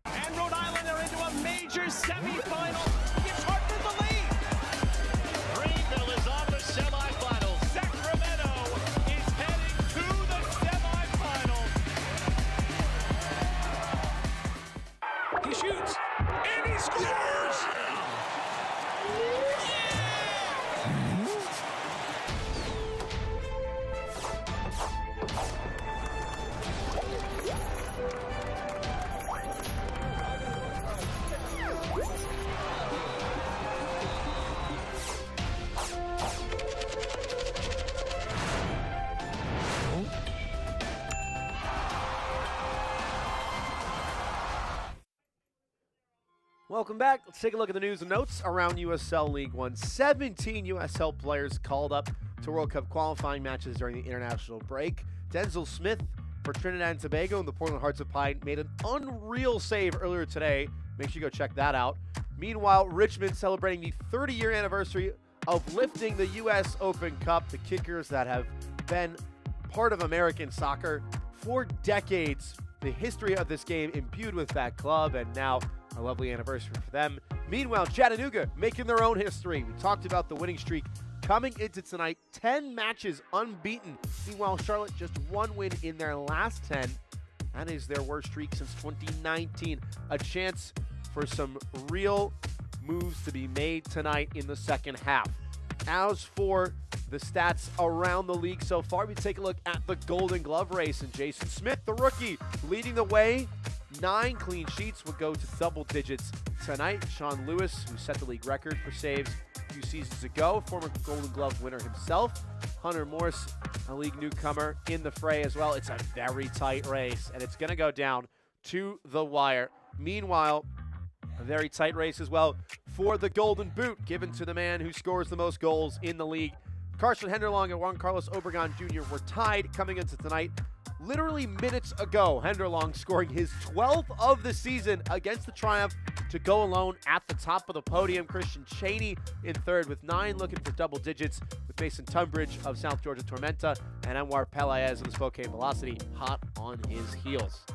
And Rhode Island are into a major semifinal. Gives Hartford the lead. Greenville is on the semifinals. Sacramento is heading to the semifinals. He shoots and he scores. Welcome back. Let's take a look at the news and notes around USL League One. 17 USL players called up to World Cup qualifying matches during the international break. Denzel Smith for Trinidad and Tobago and the Portland Hearts of Pine made an unreal save earlier today. Make sure you go check that out. Meanwhile, Richmond celebrating the 30-year anniversary of lifting the U.S. Open Cup. The kickers that have been part of American soccer for decades. The history of this game imbued with that club, and now a lovely anniversary for them. Meanwhile, Chattanooga making their own history. We talked about the winning streak coming into tonight, 10 matches unbeaten. Meanwhile, Charlotte just 1 win in their last 10. That is their worst streak since 2019. A chance for some real moves to be made tonight in the second half. As for the stats around the league so far, we take a look at the Golden Glove race, and Jason Smith, the rookie, leading the way. 9 clean sheets would go to double digits tonight. Sean Lewis, who set the league record for saves a few seasons ago, former Golden Glove winner himself. Hunter Morse, a league newcomer, in the fray as well. It's a very tight race, and it's going to go down to the wire. Meanwhile, a very tight race as well for the Golden Boot, given to the man who scores the most goals in the league. Carson Henderlong and Juan Carlos Obregon Jr. were tied coming into tonight. Literally minutes ago, Henderlong scoring his 12th of the season against the Triumph to go alone at the top of the podium. Christian Cheney in third with 9, looking for double digits, with Mason Tunbridge of South Georgia Tormenta and Anwar Pelaez of the Spokane Velocity hot on his heels.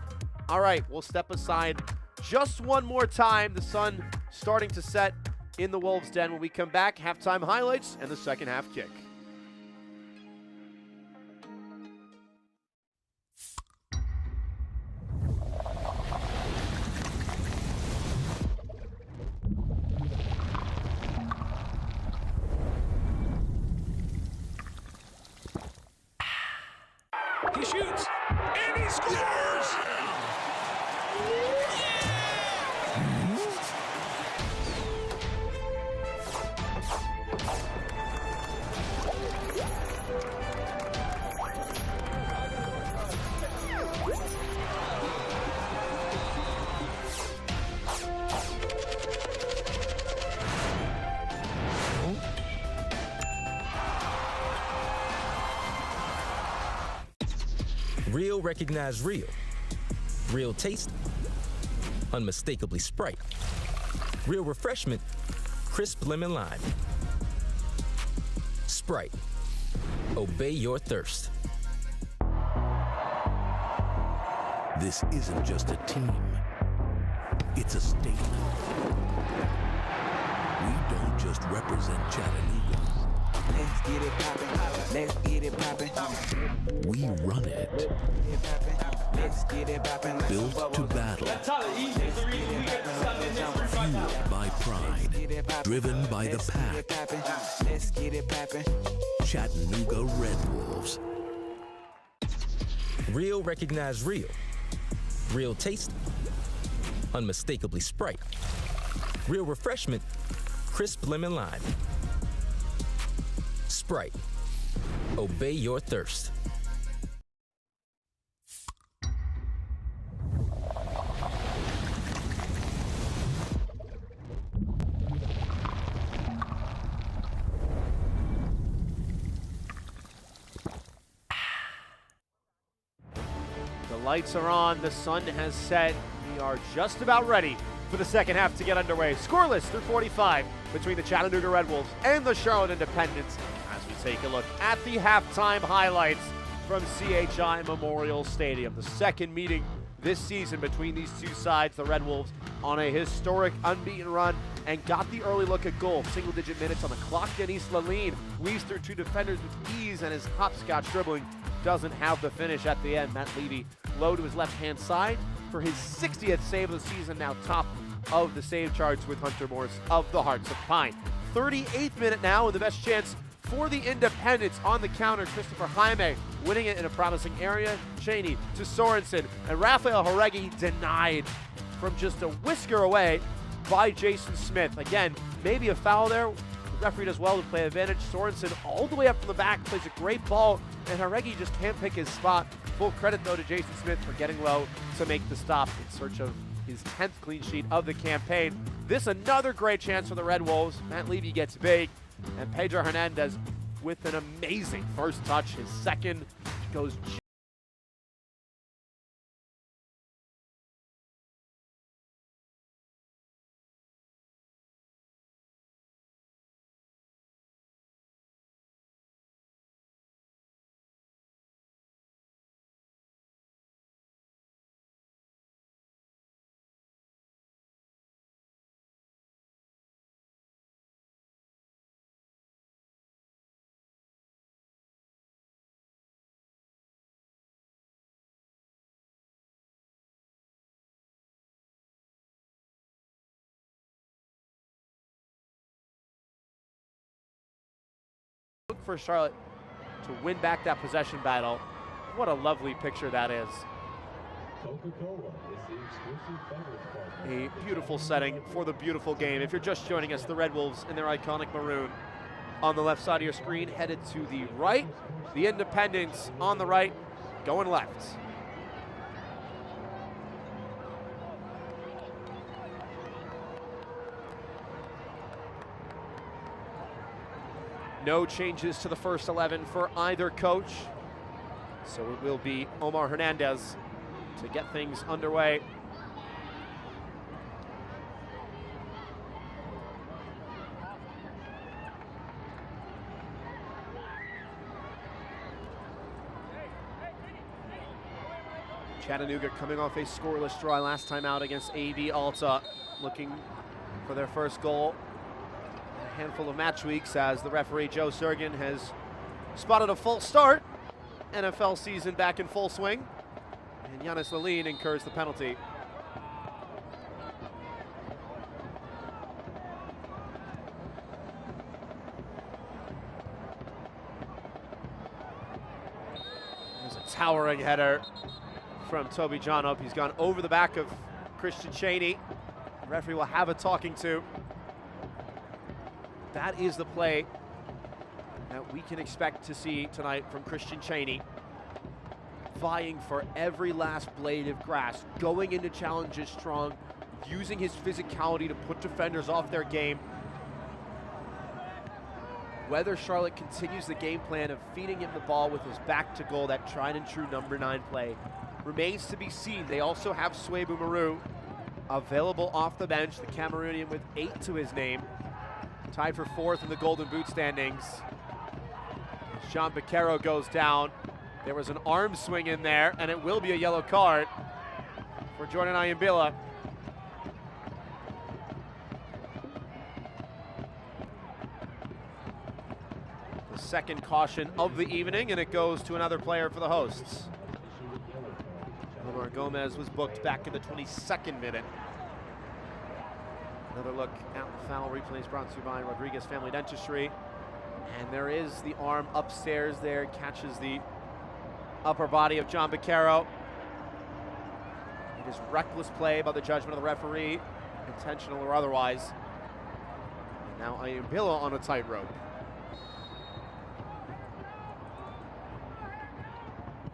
All right, we'll step aside just one more time. The sun starting to set in the Wolves' Den. When we come back, halftime highlights and the second half kick. He shoots, and he scores! Real recognize real. Real taste, unmistakably Sprite. Real refreshment, crisp lemon lime. Sprite, obey your thirst. This isn't just a team, it's a statement. We don't just represent Chattanooga. Let's get it poppin', let's get it poppin'. We run it. Let's get it poppin'. Built to battle. Fueled by pride. Driven by the pack. Let's get it poppin'. Chattanooga Red Wolves. Real recognize real. Real taste, unmistakably Sprite. Real refreshment, crisp lemon lime. Sprite, obey your thirst. The lights are on, the sun has set. We are just about ready for the second half to get underway. Scoreless through 45 between the Chattanooga Red Wolves and the Charlotte Independents as we take a look at the halftime highlights from CHI Memorial Stadium. The second meeting this season between these two sides. The Red Wolves on a historic unbeaten run and got the early look at goal. Single-digit minutes on the clock. Denise Laline weaves through 2 defenders with ease, and his hopscotch dribbling doesn't have the finish at the end. Matt Levy low to his left-hand side for his 60th save of the season, now top of the save charts with Hunter Morse of the Hearts of Pine. 38th minute now, and the best chance for the Independents on the counter. Christopher Jaime winning it in a promising area. Cheney to Sorensen, and Rafael Horegi denied from just a whisker away by Jason Smith. Again, maybe a foul there. The referee does well to play advantage. Sorensen all the way up from the back, plays a great ball, and Horegi just can't pick his spot. Full credit, though, to Jason Smith for getting low to make the stop in search of his 10th clean sheet of the campaign. This another great chance for the Red Wolves. Matt Levy gets big, and Pedro Hernandez with an amazing first touch. His second goes look for Charlotte to win back that possession battle. What a lovely picture that is. A beautiful setting for the beautiful game. If you're just joining us, the Red Wolves in their iconic maroon on the left side of your screen, headed to the right. The Independents on the right, going left. No changes to the first 11 for either coach. So it will be Omar Hernandez to get things underway. Chattanooga coming off a scoreless draw last time out against AV Alta, looking for their first goal. A handful of match weeks as the referee Joe Sergin has spotted a full start. NFL season back in full swing. And Yanis Lalin incurs the penalty. There's a towering header from Toby Jonup. He's gone over the back of Christian Cheney. The referee will have a talking to. That is the play that we can expect to see tonight from Christian Cheney. Vying for every last blade of grass, going into challenges strong, using his physicality to put defenders off their game. Whether Charlotte continues the game plan of feeding him the ball with his back to goal, that tried and true number 9 play, remains to be seen. They also have Swaybu Maru available off the bench, the Cameroonian with 8 to his name, tied for 4th in the Golden Boot standings. Jean Beccaro goes down. There was an arm swing in there, and it will be a yellow card for Jordan Ayambila. The second caution of the evening, and it goes to another player for the hosts. Omar Gomez was booked back in the 22nd minute. Another look at the foul replay is brought to you by Rodriguez Family Dentistry. And there is the arm upstairs there, catches the upper body of John Beccaro. It is reckless play by the judgment of the referee, intentional or otherwise. And now Ayambila on a tightrope.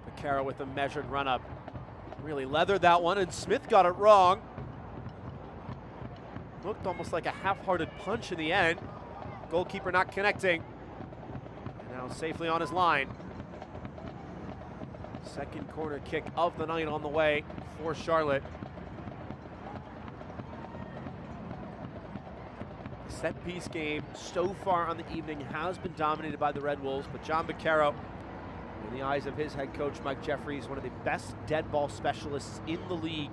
Beccaro with a measured run-up. Really leathered that one, and Smith got it wrong. Looked almost like a half-hearted punch in the end. Goalkeeper not connecting. And now safely on his line. Second corner kick of the night on the way for Charlotte. The set-piece game so far on the evening has been dominated by the Red Wolves, but John Beccaro, in the eyes of his head coach Mike Jeffries, one of the best dead ball specialists in the league.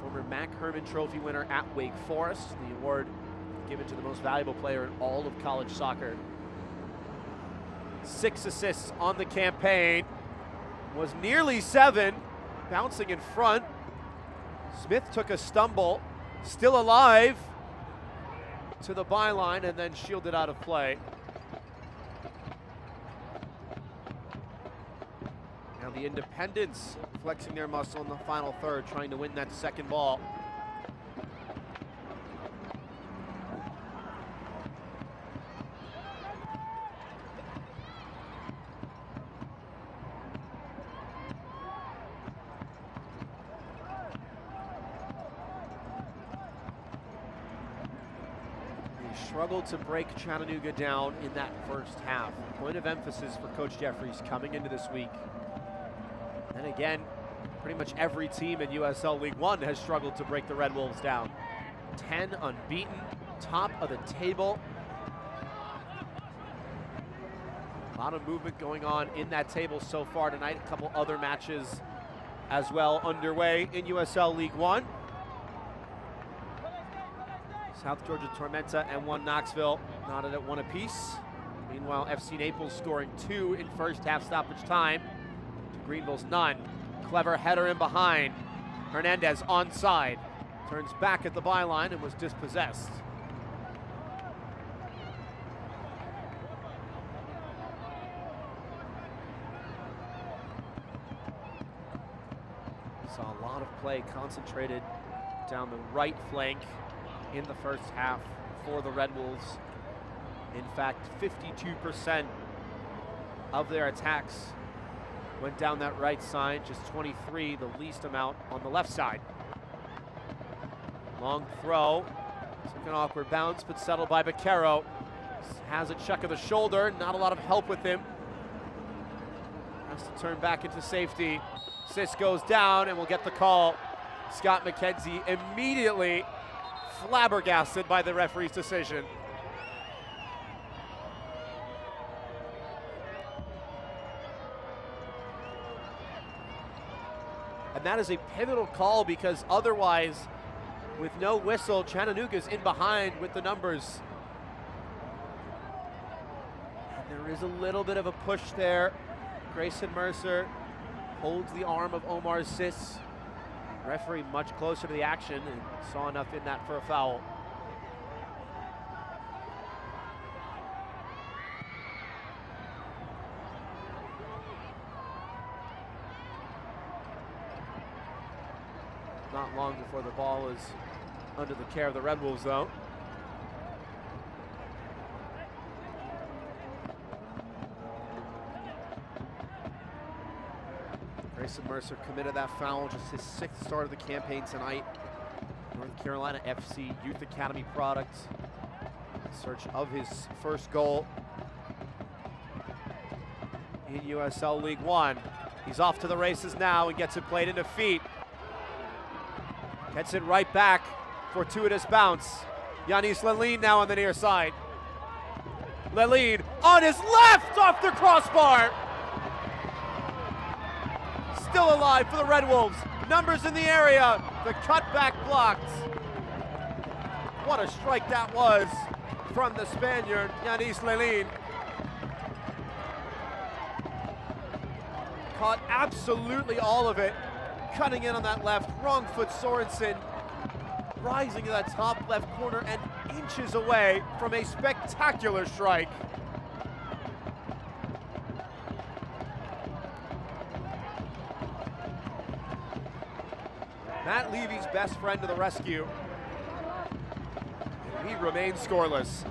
Former Mac Herman Trophy winner at Wake Forest, the award given to the most valuable player in all of college soccer. 6 assists on the campaign, was nearly 7, bouncing in front. Smith took a stumble, still alive, to the byline and then shielded out of play. Now the Independents flexing their muscle in the final third, trying to win that second ball. struggled to break Chattanooga down in that first half. Point of emphasis for Coach Jeffries coming into this week. And again, pretty much every team in USL League One has struggled to break the Red Wolves down. 10 unbeaten, top of the table. A lot of movement going on in that table so far tonight. A couple other matches as well underway in USL League One. South Georgia Tormenta and 1 Knoxville knotted at 1 apiece. Meanwhile, FC Naples scoring 2 in first half stoppage time to Greenville's none. Clever header in behind. Hernandez onside. Turns back at the byline and was dispossessed. Saw a lot of play concentrated down the right flank in the first half for the Red Wolves. In fact, 52% of their attacks went down that right side, just 23, the least amount on the left side. Long throw, took an awkward bounce, but settled by Baquero. Has a check of the shoulder, not a lot of help with him. Has to turn back into safety. Sis goes down and will get the call. Scott McKenzie immediately flabbergasted by the referee's decision. And that is a pivotal call because otherwise, with no whistle, Chattanooga's in behind with the numbers. And there is a little bit of a push there. Grayson Mercer holds the arm of Omar Sis. Referee much closer to the action and saw enough in that for a foul. Not long before the ball is under the care of the Red Wolves, though. Grayson Mercer committed that foul, just his 6th start of the campaign tonight. North Carolina FC Youth Academy product. In search of his first goal in USL League One. He's off to the races now and gets it played into feet. Gets it right back. Fortuitous bounce. Yanis Lalin now on the near side. Lalin on his left off the crossbar. Still alive for the Red Wolves. Numbers in the area. The cutback blocked. What a strike that was from the Spaniard, Yanis Lalin. Caught absolutely all of it. Cutting in on that left, wrong foot Sorensen, rising to that top left corner and inches away from a spectacular strike. Matt Levy's best friend to the rescue. He remains scoreless.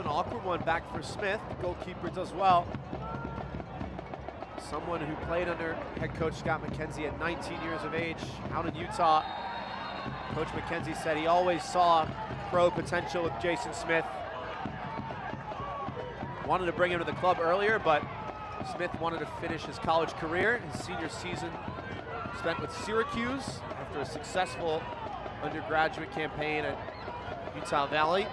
Awkward one back for Smith. The goalkeeper does well. Someone who played under head coach Scott McKenzie at 19 years of age out in Utah. Coach McKenzie said he always saw pro potential with Jason Smith. Wanted to bring him to the club earlier, but Smith wanted to finish his college career. His senior season spent with Syracuse after a successful undergraduate campaign at Utah Valley.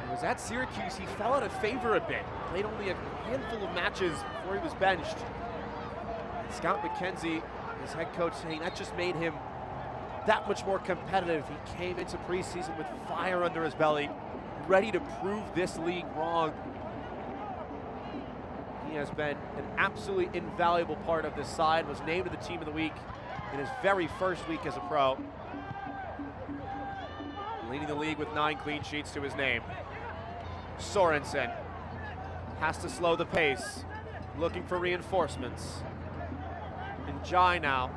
He was at Syracuse, he fell out of favor a bit. Played only a handful of matches before he was benched. And Scott McKenzie, his head coach, saying that just made him that much more competitive. He came into preseason with fire under his belly, ready to prove this league wrong. He has been an absolutely invaluable part of this side, was named to the team of the week in his very first week as a pro. Leading the league with 9 clean sheets to his name. Sorensen has to slow the pace, looking for reinforcements. And Jai now.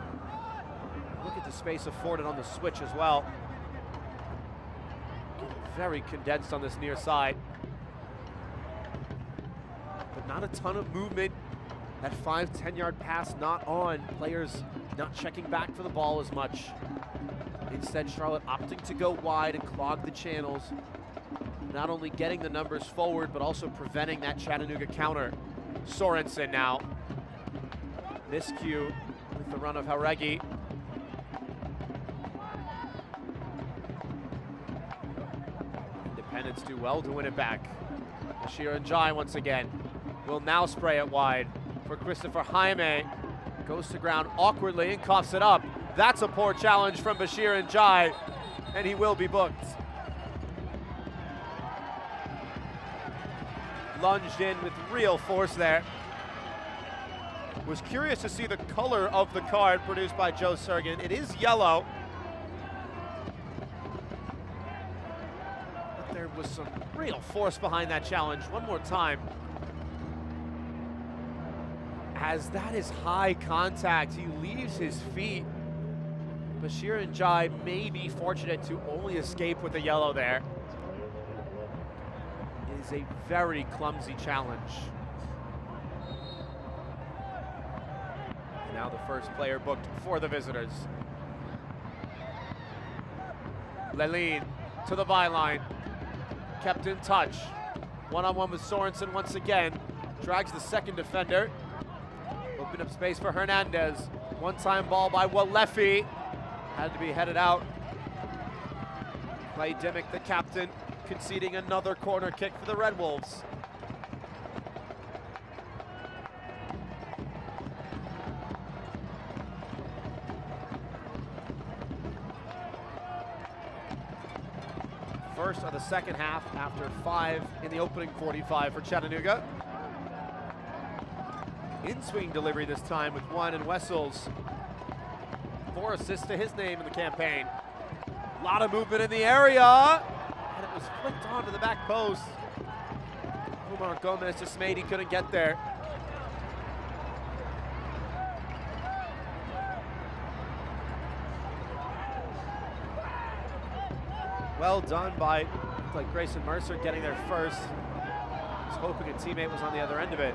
Look at the space afforded on the switch as well. Very condensed on this near side. not a ton of movement. That 5-10 yard pass not on. Players not checking back for the ball as much. Instead, Charlotte opting to go wide and clog the channels. Not only getting the numbers forward, but also preventing that Chattanooga counter. Sorensen now. Miscue with the run of Jauregui. Independents do well to win it back. Bashir Njai once again will now spray it wide for Christopher Jaime. Goes to ground awkwardly and coughs it up. That's a poor challenge from Bashir Njai, and he will be booked. Lunged in with real force there. Was curious to see the color of the card produced by Joe Sergen. It is yellow. But there was some real force behind that challenge. One more time. As that is high contact, he leaves his feet. Bashir Njai may be fortunate to only escape with the yellow there. It is a very clumsy challenge. And now the first player booked for the visitors. Leline to the byline, kept in touch. One-on-one with Sorensen once again. Drags the second defender. Open up space for Hernandez. One-time ball by Walefi. Had to be headed out. Clay Dimmick, the captain, conceding another corner kick for the Red Wolves. First of the second half after 5 in the opening 45 for Chattanooga. In-swing delivery this time with 1, and Wessels 4 assists to his name in the campaign. A lot of movement in the area, and it was flicked onto the back post. Omar Gomez dismayed he couldn't get there. Well done by, like, Grayson Mercer getting there first. Was hoping a teammate was on the other end of it.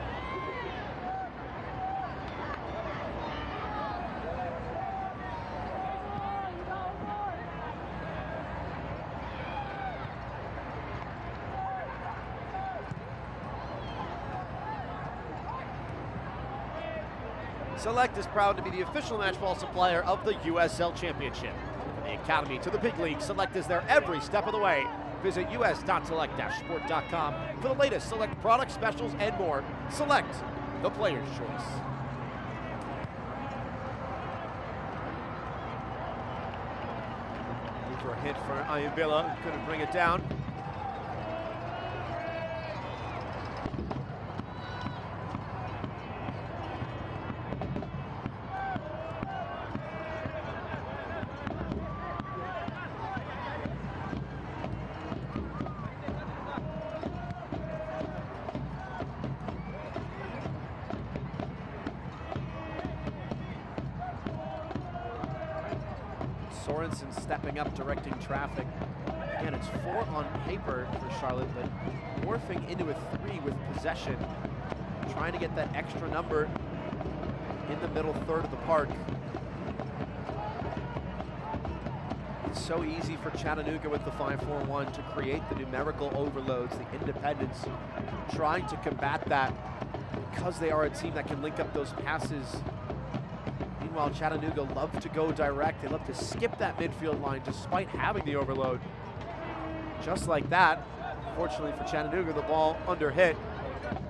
Select is proud to be the official match ball supplier of the USL Championship. From the Academy to the big league, Select is there every step of the way. Visit us.select-sport.com for the latest Select product specials and more. Select, the player's choice. For a hit for Ayumbila, couldn't bring it down. Sorensen stepping up, directing traffic. Again, it's 4 on paper for Charlotte, but morphing into a 3 with possession. Trying to get that extra number in the middle third of the park. It's so easy for Chattanooga with the 5-4-1 to create the numerical overloads, the independents trying to combat that because they are a team that can link up those passes. Meanwhile, Chattanooga love to go direct. They love to skip that midfield line despite having the overload. Just like that, fortunately for Chattanooga, the ball under hit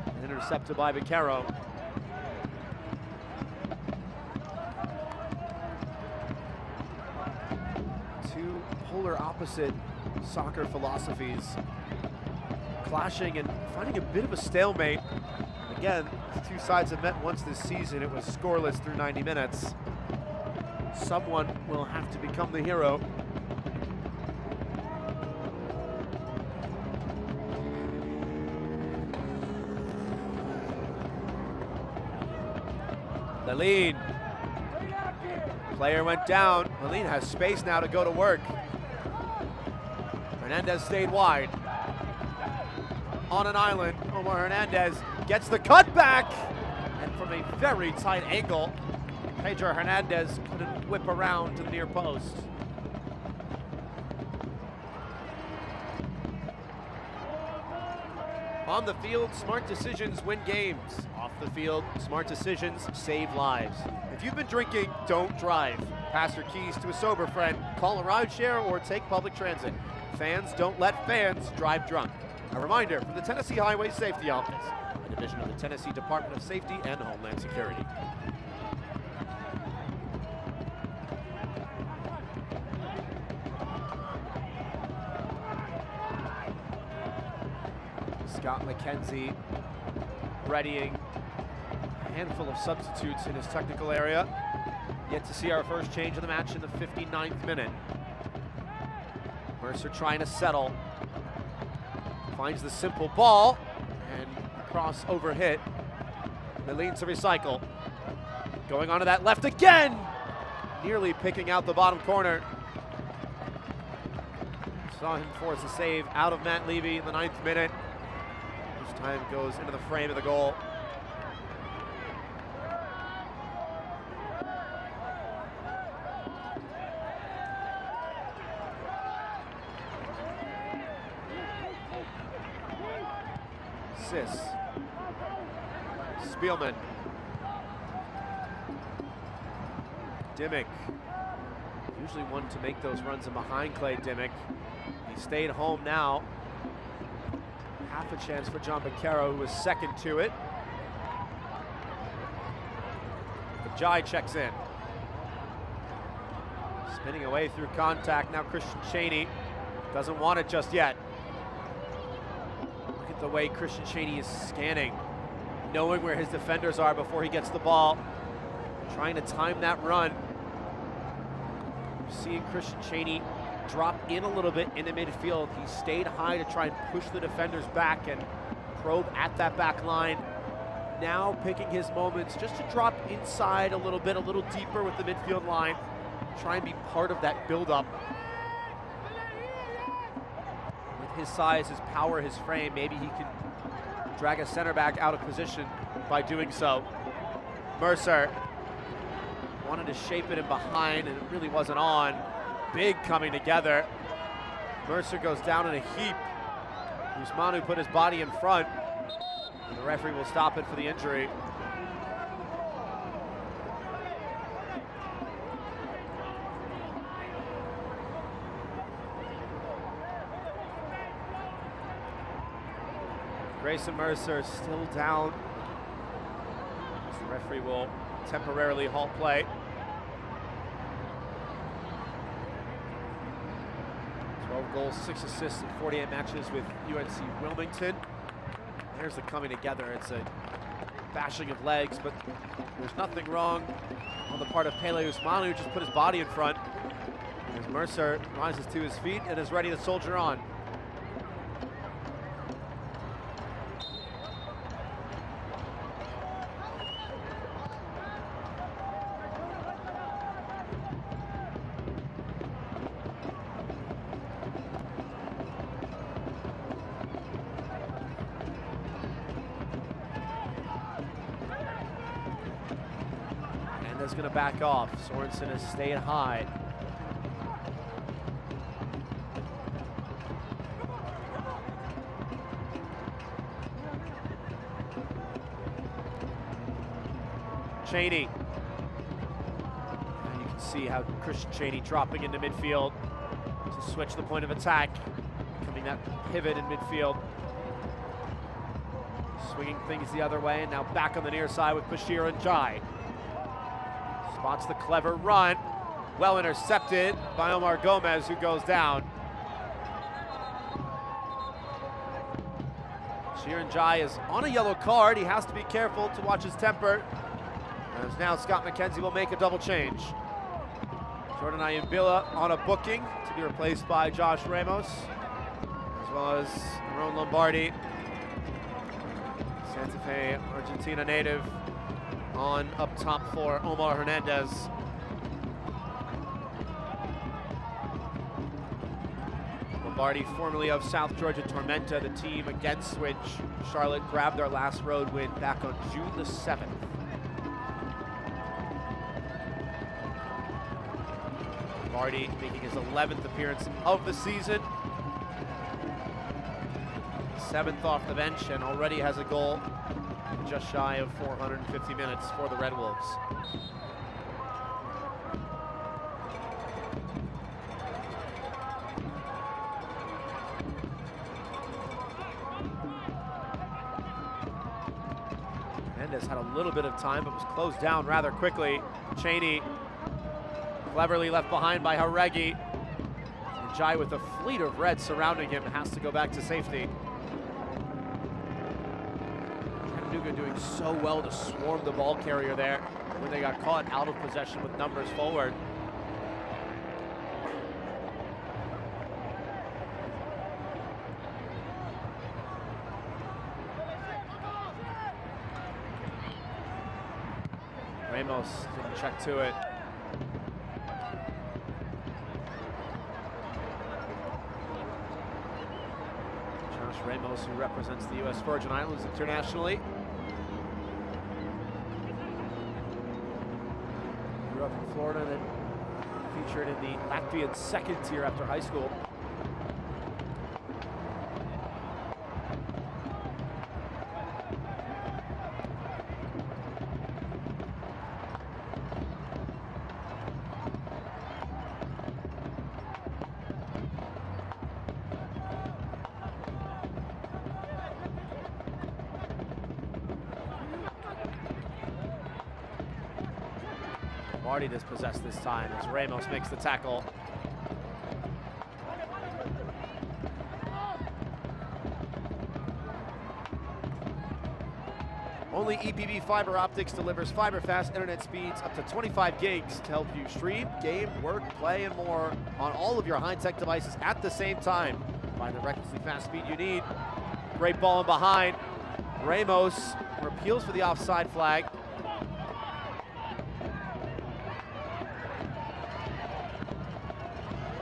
and intercepted by Vaquero. Two polar opposite soccer philosophies clashing and finding a bit of a stalemate. Again, the two sides have met once this season. It was scoreless through 90 minutes. Someone will have to become the hero. Leline. Player went down. Leline has space now to go to work. Hernandez stayed wide. On an island, Omar Hernandez gets the cutback, and from a very tight angle, Pedro Hernandez couldn't whip around to the near post. On the field, smart decisions win games. Off the field, smart decisions save lives. If you've been drinking, don't drive. Pass your keys to a sober friend, call a rideshare, or take public transit. Fans don't let fans drive drunk. A reminder from the Tennessee Highway Safety Office, a division of the Tennessee Department of Safety and Homeland Security. Scott McKenzie readying a handful of substitutes in his technical area. Yet to see our first change of the match in the 59th minute. Mercer trying to settle. Finds the simple ball, and cross over hit. Milene to recycle. Going onto that left again! Nearly picking out the bottom corner. Saw him force a save out of Matt Levy in the 9th minute. This time goes into the frame of the goal. Sis. Spielman. Dimmick. Usually one to make those runs in behind Clay Dimmick. He stayed home now. Half a chance for John Beccaro, who was second to it. Jai checks in. Spinning away through contact. Now Christian Cheney doesn't want it just yet. Look at the way Christian Cheney is scanning, knowing where his defenders are before he gets the ball. Trying to time that run. Seeing Christian Cheney drop in a little bit into midfield. He stayed high to try and push the defenders back and probe at that back line. Now picking his moments just to drop inside a little bit, a little deeper with the midfield line. Try and be part of that build-up. With his size, his power, his frame, maybe he can drag a center back out of position by doing so. Mercer wanted to shape it in behind, and it really wasn't on. Big coming together. Mercer goes down in a heap. Usmanu put his body in front, and the referee will stop it for the injury. Grayson Mercer still down. The referee will temporarily halt play. 12 goals, 6 assists in 48 matches with UNC Wilmington. There's the coming together. It's a bashing of legs, but there's nothing wrong on the part of Pele Usmanu, who just put his body in front. As Mercer rises to his feet and is ready to soldier on. Is going to back off. Sorensen has stayed high. Cheney. And you can see how Christian Cheney dropping into midfield to switch the point of attack, becoming that pivot in midfield. Swinging things the other way, and now back on the near side with Bashir and Jai. Spots the clever run, well intercepted by Omar Gomez, who goes down. Sheeran Jai is on a yellow card. He has to be careful to watch his temper. As now Scott McKenzie will make a double change. Jordan Ayumbila on a booking to be replaced by Josh Ramos, as well as Aaron Lombardi, Santa Fe, Argentina native, on up top for Omar Hernandez. Lombardi, formerly of South Georgia Tormenta, the team against which Charlotte grabbed their last road win back on June the 7th. Lombardi making his 11th appearance of the season. 7th off the bench and already has a goal just shy of 450 minutes for the Red Wolves. Mendes had a little bit of time but was closed down rather quickly. Cheney cleverly left behind by Haregi. And Jai, with a fleet of red surrounding him, has to go back to safety. Chattanooga doing so well to swarm the ball carrier there when they got caught out of possession with numbers forward. Ramos didn't check to it. Josh Ramos, who represents the U.S. Virgin Islands internationally. Grew up in Florida, then featured in the Latvian second tier after high school. Marty dispossessed this time as Ramos makes the tackle. Only EPB Fiber Optics delivers fiber-fast internet speeds up to 25 gigs to help you stream, game, work, play, and more on all of your high-tech devices at the same time. Find the recklessly fast speed you need. Great ball in behind. Ramos appeals for the offside flag.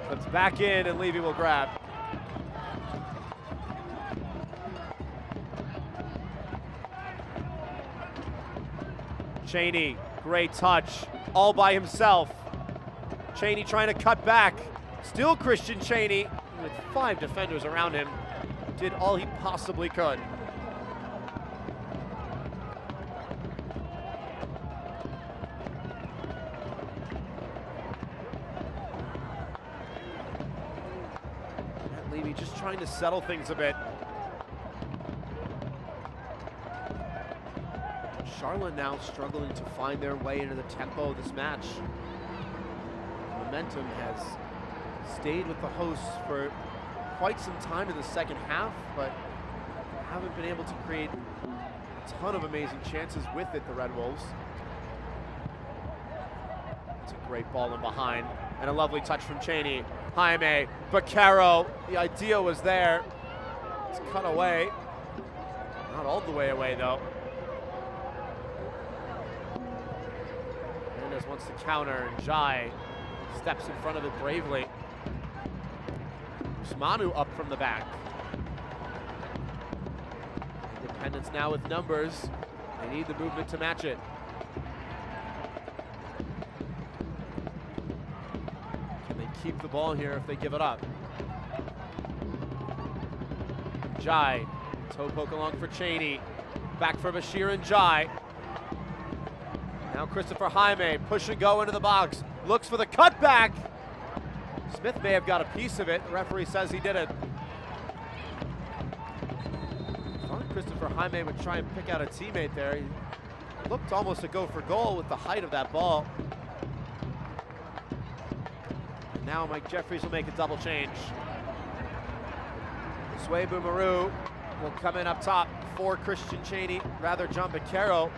Flips back in and Levy will grab. Cheney, great touch, all by himself. Cheney trying to cut back. Still Christian Cheney, with 5 defenders around him, did all he possibly could. Levy just trying to settle things a bit. Charlotte now struggling to find their way into the tempo of this match. Momentum has stayed with the hosts for quite some time in the second half, but haven't been able to create a ton of amazing chances with it, the Red Wolves. It's a great ball in behind, and a lovely touch from Cheney. Jaime, Baccaro, the idea was there. It's cut away. Not all the way away, though. Mendes wants to counter, and Jai steps in front of it bravely. Usmanu up from the back. Independence now with numbers. They need the movement to match it. Can they keep the ball here if they give it up? Jai, toe poke along for Cheney. Back for Bashir and Jai. Now Christopher Jaime, push and go into the box. Looks for the cutback. Smith may have got a piece of it. The referee says he didn't. Thought Christopher Jaime would try and pick out a teammate there. He looked almost to go for goal with the height of that ball. And now Mike Jeffries will make a double change. Suebu Maru will come in up top for Christian Cheney, rather John Baccaro.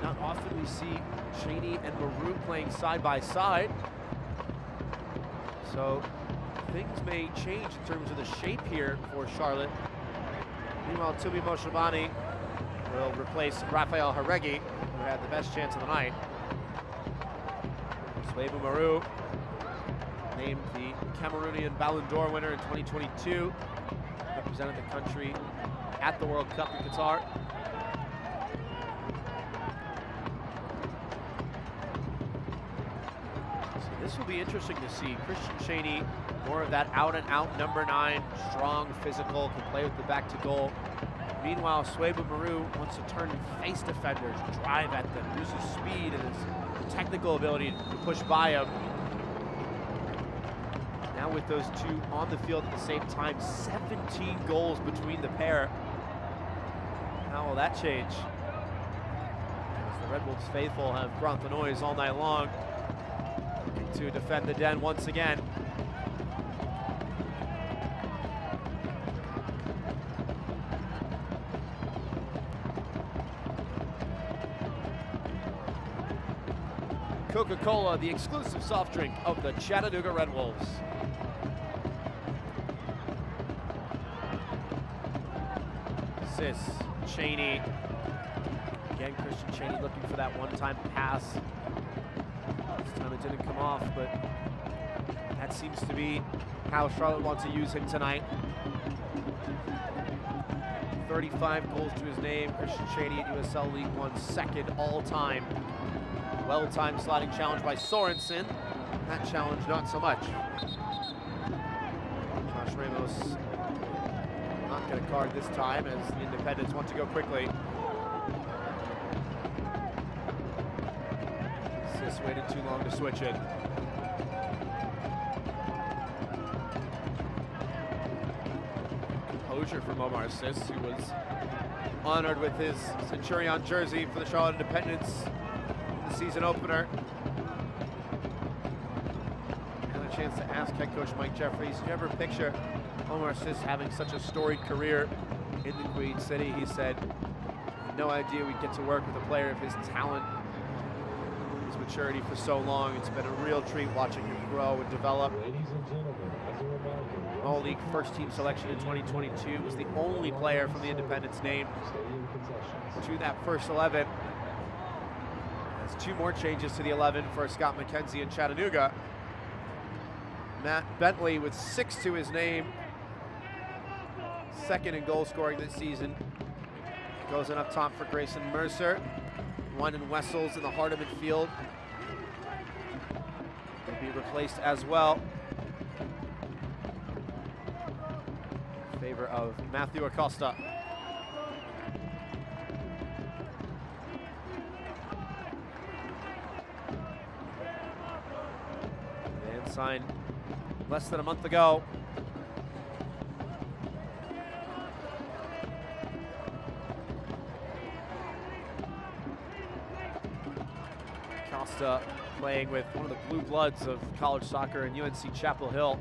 Not often we see Cheney and Maru playing side by side. So things may change in terms of the shape here for Charlotte. Meanwhile, Tumi Moshabani will replace Rafael Haregi, who had the best chance of the night. Suebu Maru named the Cameroonian Ballon d'Or winner in 2022. Represented the country at the World Cup in Qatar. So this will be interesting to see. Christian Cheney, more of that out-and-out number 9, strong, physical, can play with the back to goal. Meanwhile, Sweba Maru wants to turn and face defenders, drive at them, uses speed and his technical ability to push by them. Now with those two on the field at the same time, 17 goals between the pair. How will that change? As the Red Wolves faithful have brought the noise all night long, looking to defend the Den once again. Coca-Cola, the exclusive soft drink of the Chattanooga Red Wolves. Sis, Cheney. Again, Christian Cheney looking for that one-time pass. This time it didn't come off, but that seems to be how Charlotte wants to use him tonight. 35 goals to his name. Christian Cheney at USL League One, second all-time. Well-timed sliding challenge by Sorensen. That challenge, not so much. Josh Ramos not get a card this time as the Independents want to go quickly. Sis waited too long to switch it. Composure from Omar Sis, who was honored with his Centurion jersey for the Charlotte Independents in the season opener. And a chance to ask head coach Mike Jeffries, did you ever picture Omar Sis having such a storied career in the Queen City? He said, no idea we'd get to work with a player of his talent, his maturity for so long. It's been a real treat watching him grow and develop. All-League first-team selection in 2022, was the only player from the Independents named to that first 11. There's two more changes to the 11 for Scott McKenzie in Chattanooga. Matt Bentley with 6 to his name. Second in goal scoring this season. Goes in up top for Grayson Mercer. One in Wessels in the heart of midfield. Will be replaced as well in favor of Matthew Acosta. And signed less than a month ago. Costa playing with one of the blue bloods of college soccer in UNC Chapel Hill.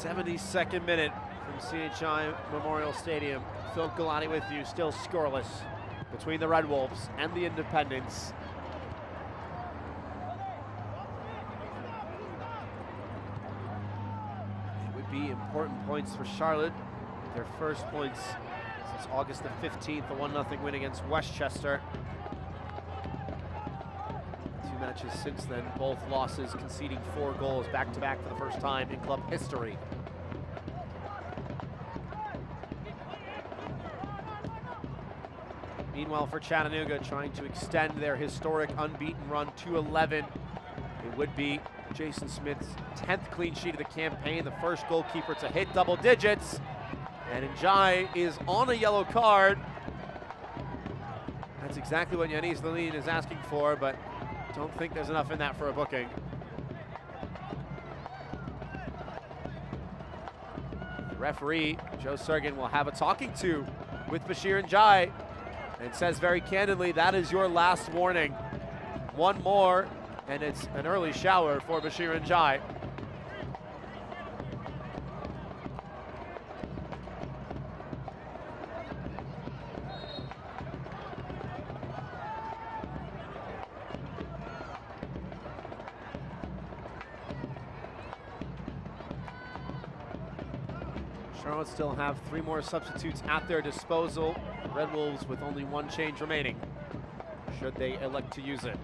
'72nd minute from CHI Memorial Stadium. Phil Galati with you, still scoreless between the Red Wolves and the Independents. It would be important points for Charlotte. Their first points since August the 15th, a 1-0 win against Westchester. 2 matches since then, both losses, conceding 4 goals back-to-back for the first time in club history. Meanwhile, for Chattanooga, trying to extend their historic unbeaten run to 11. It would be Jason Smith's 10th clean sheet of the campaign, the first goalkeeper to hit double digits. And Njai is on a yellow card. That's exactly what Yanis Lalin is asking for, but don't think there's enough in that for a booking. referee, Joe Sergen, will have a talking to with Bashir Njai and says very candidly, that is your last warning. One more, and it's an early shower for Bashir Njai. Charlotte still have 3 more substitutes at their disposal. Red Wolves with only 1 change remaining, should they elect to use it.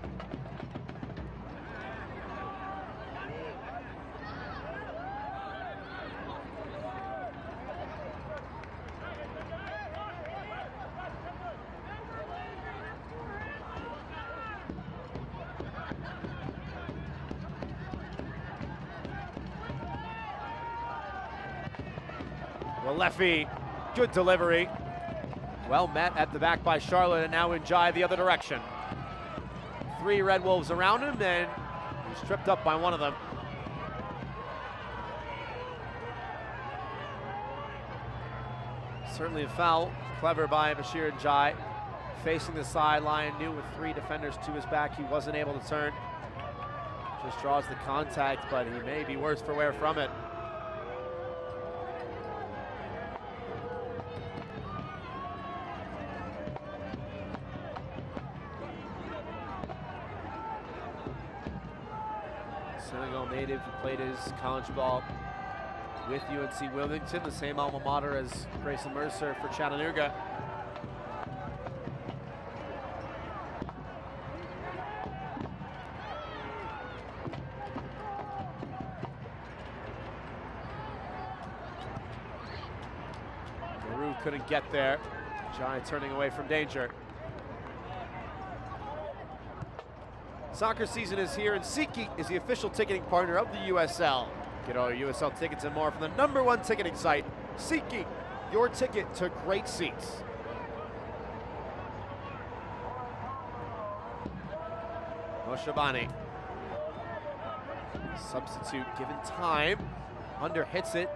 Leffy, good delivery. Well met at the back by Charlotte, and now Njai the other direction. 3 Red Wolves around him, and he's tripped up by one of them. Certainly a foul, clever by Bashir Njai. Facing the sideline, knew with 3 defenders to his back, he wasn't able to turn. Just draws the contact, but he may be worse for wear from it. Senegal native who played his college ball with UNC Wilmington, the same alma mater as Grayson Mercer for Chattanooga. Maru couldn't get there. Njai turning away from danger. Soccer season is here, and SeatGeek is the official ticketing partner of the USL. Get all your USL tickets and more from the #1 ticketing site, SeatGeek, your ticket to great seats. Moshabani. Substitute given time. Under hits it,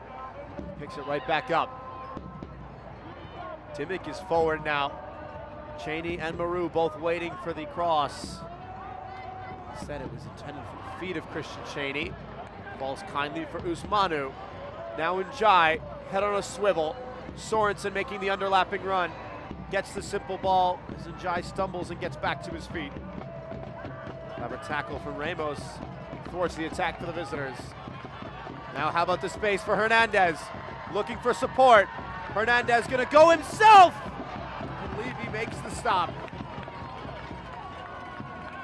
picks it right back up. Dimmick is forward now. Cheney and Maru both waiting for the cross. Said it was intended for the feet of Christian Cheney. Falls kindly for Usmanu. Now Njai, head on a swivel. Sorensen making the underlapping run. Gets the simple ball as Njai stumbles and gets back to his feet. Clever tackle from Ramos. Thwarts the attack for the visitors. Now how about the space for Hernandez? Looking for support. Hernandez gonna go himself! And Levy makes the stop.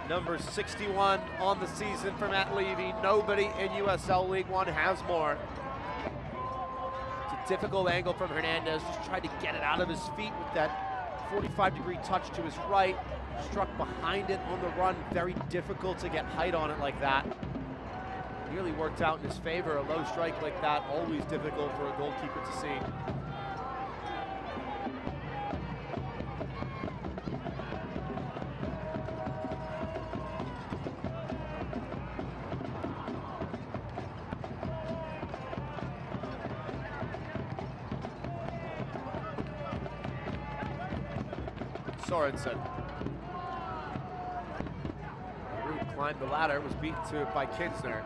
Number 61 on the season for Matt Levy. Nobody in USL League One has more. It's a difficult angle from Hernandez. Just tried to get it out of his feet with that 45-degree touch to his right. Struck behind it on the run. Very difficult to get height on it like that. Nearly worked out in his favor. A low strike like that, always difficult for a goalkeeper to see. Sorensen. Maru climbed the ladder, was beaten to it by Kinsner.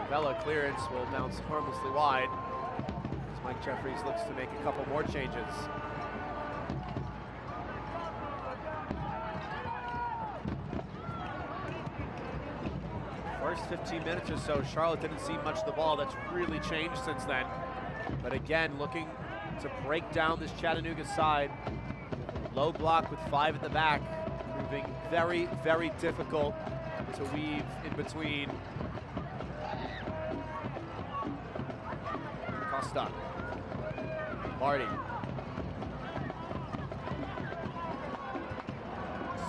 Vela clearance will bounce harmlessly wide as Mike Jeffries looks to make a couple more changes. First 15 minutes or so, Charlotte didn't see much of the ball. That's really changed since then. But again, looking to break down this Chattanooga side. Low block with 5 at the back, proving very, very difficult to weave in between. Costa. Marty.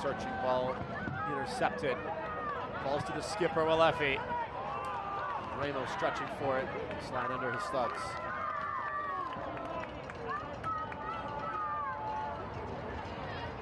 Searching ball intercepted. Falls to the skipper, Walefi. Ramos stretching for it. Slide under his thugs.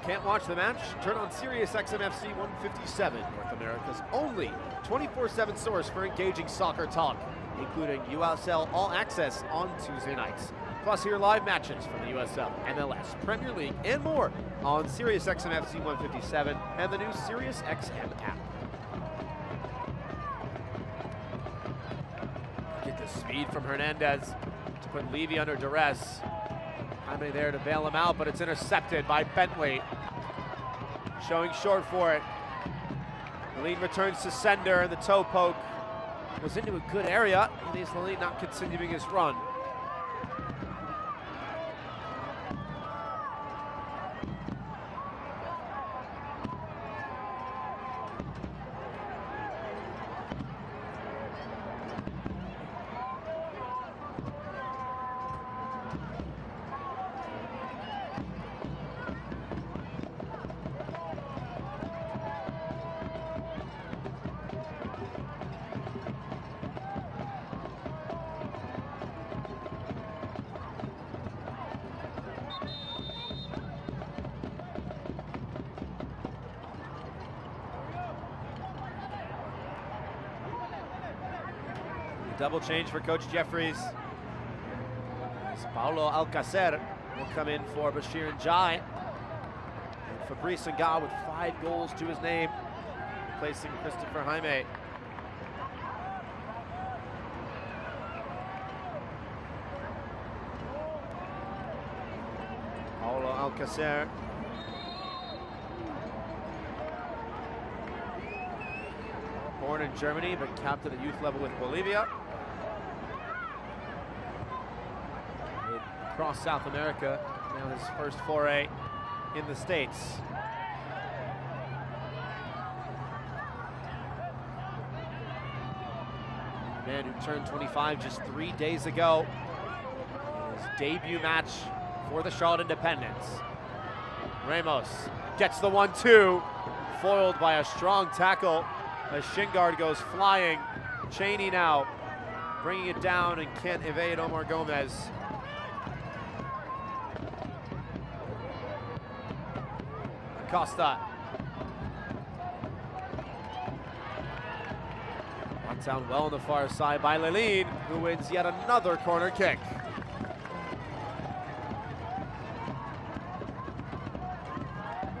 Can't watch the match? Turn on Sirius XM-FC 157, North America's only 24/7 source for engaging soccer talk. including USL All Access on Tuesday nights. Plus, hear live matches from the USL, MLS, Premier League, and more on SiriusXM FC 157 and the new SiriusXM app. Get the speed from Hernandez to put Levy under duress. Jaime there to bail him out, but it's intercepted by Bentley. Showing short for it. The lead returns to sender, and the toe poke was into a good area, and he's not continuing his run. Double change for Coach Jeffries. Paulo Alcacer will come in for Bashir Njai. And Fabrice Nga with 5 goals to his name, replacing Christopher Jaime. Paulo Alcacer. Born in Germany, but capped at the youth level with Bolivia. Across South America, now his first foray in the States. Man who turned 25 just 3 days ago. His debut match for the Charlotte Independents. Ramos gets the 1-2, foiled by a strong tackle as Shingard goes flying. Cheney now bringing it down and can't evade Omar Gomez. Acosta. Brought down well on the far side by Leline, who wins yet another corner kick.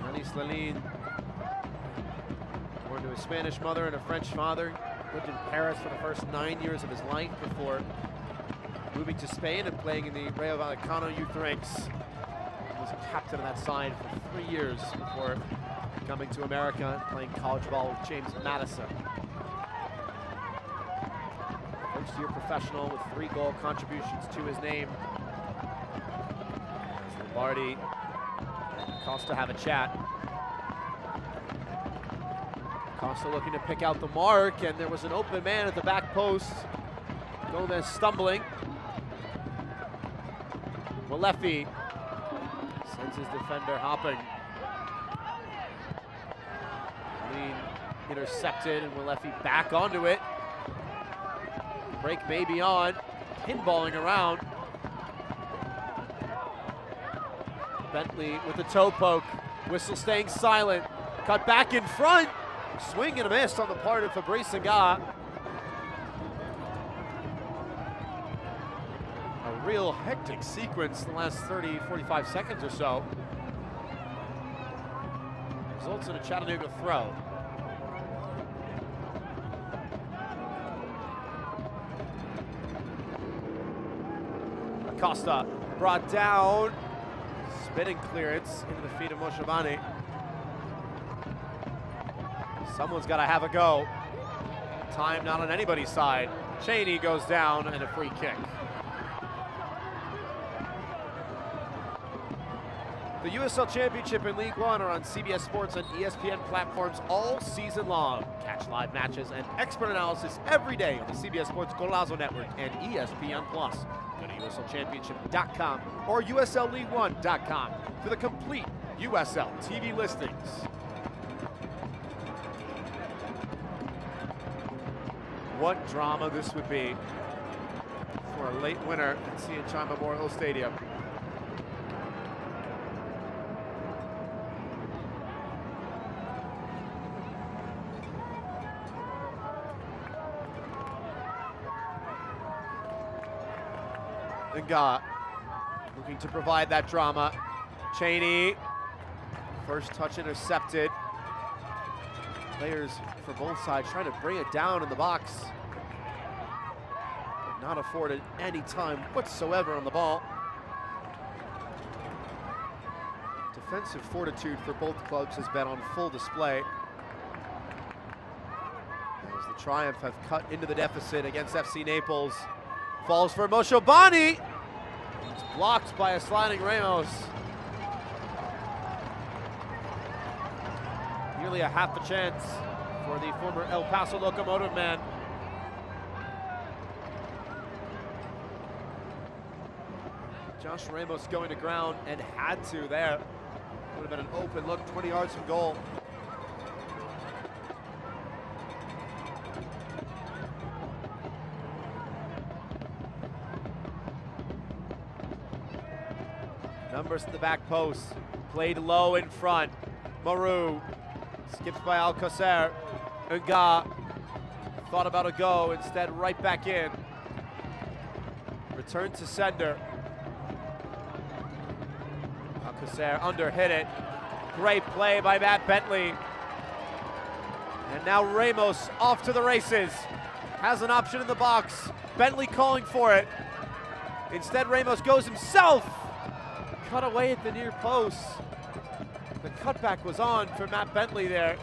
Anis Leline, born to a Spanish mother and a French father, lived in Paris for the first 9 years of his life before moving to Spain and playing in the Rayo Vallecano youth ranks. Was a captain of that side for 3 years before coming to America and playing college ball with James Madison. First-year professional with 3 goal contributions to his name. As Lombardi and Costa have a chat. Costa looking to pick out the mark, and there was an open man at the back post. Gomez stumbling. Molefi sends his defender hopping. Lean intercepted, and Molefi back onto it. Break may be on. Pinballing around. Bentley with the toe poke. Whistle staying silent. Cut back in front. Swing and a miss on the part of Fabrice Nga. A real hectic sequence in the last 30, 45 seconds or so. Results in a Chattanooga throw. Acosta brought down. Spinning clearance into the feet of Moshabani. Someone's got to have a go. Time not on anybody's side. Cheney goes down and a free kick. The USL Championship and League One are on CBS Sports and ESPN platforms all season long. Catch live matches and expert analysis every day on the CBS Sports Golazo Network and ESPN+. Go to USLChampionship.com or USLLeague1.com for the complete USL TV listings. What drama this would be for a late winner at CHI Memorial Stadium. Nga looking to provide that drama. Cheney, first touch intercepted. Players for both sides trying to bring it down in the box. But not afforded any time whatsoever on the ball. Defensive fortitude for both clubs has been on full display, as the Triumph have cut into the deficit against FC Naples. Falls for Moshobani. It's blocked by a sliding Ramos. Nearly a half a chance for the former El Paso Locomotive man. Josh Ramos going to ground and had to there. Would have been an open look 20 yards from goal. Numbers at the back post. Played low in front. Maru skips by Alcacer. Nga thought about a go, instead right back in. Return to sender. Alcacer under hit it. Great play by Matt Bentley. And now Ramos off to the races. Has an option in the box. Bentley calling for it. Instead, Ramos goes himself. Cut away at the near post. The cutback was on for Matt Bentley there.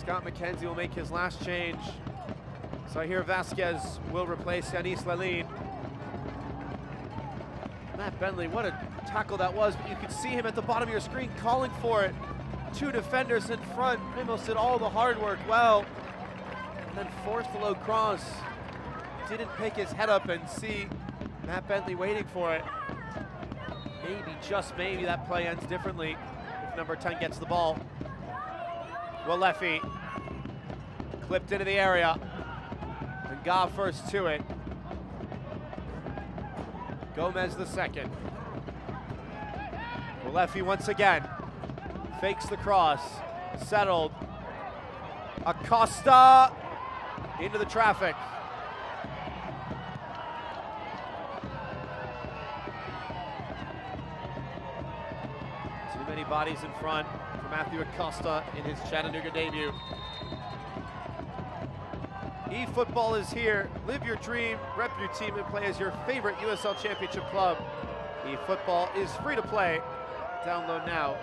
Scott McKenzie will make his last change. So here Vasquez will replace Yanis Lalin. Matt Bentley, what a tackle that was, but you could see him at the bottom of your screen calling for it. Two defenders in front. Ramos did all the hard work well. And then forced the low cross. Didn't pick his head up and see Matt Bentley waiting for it. Maybe, just maybe, that play ends differently if number 10 gets the ball. Walefi clipped into the area. And Nga first to it. Gomez the second. Walefi once again. Fakes the cross. Settled. Acosta into the traffic. Too many bodies in front for Matthew Acosta in his Chattanooga debut. eFootball is here. Live your dream, rep your team, and play as your favorite USL Championship club. eFootball is free to play. Download now.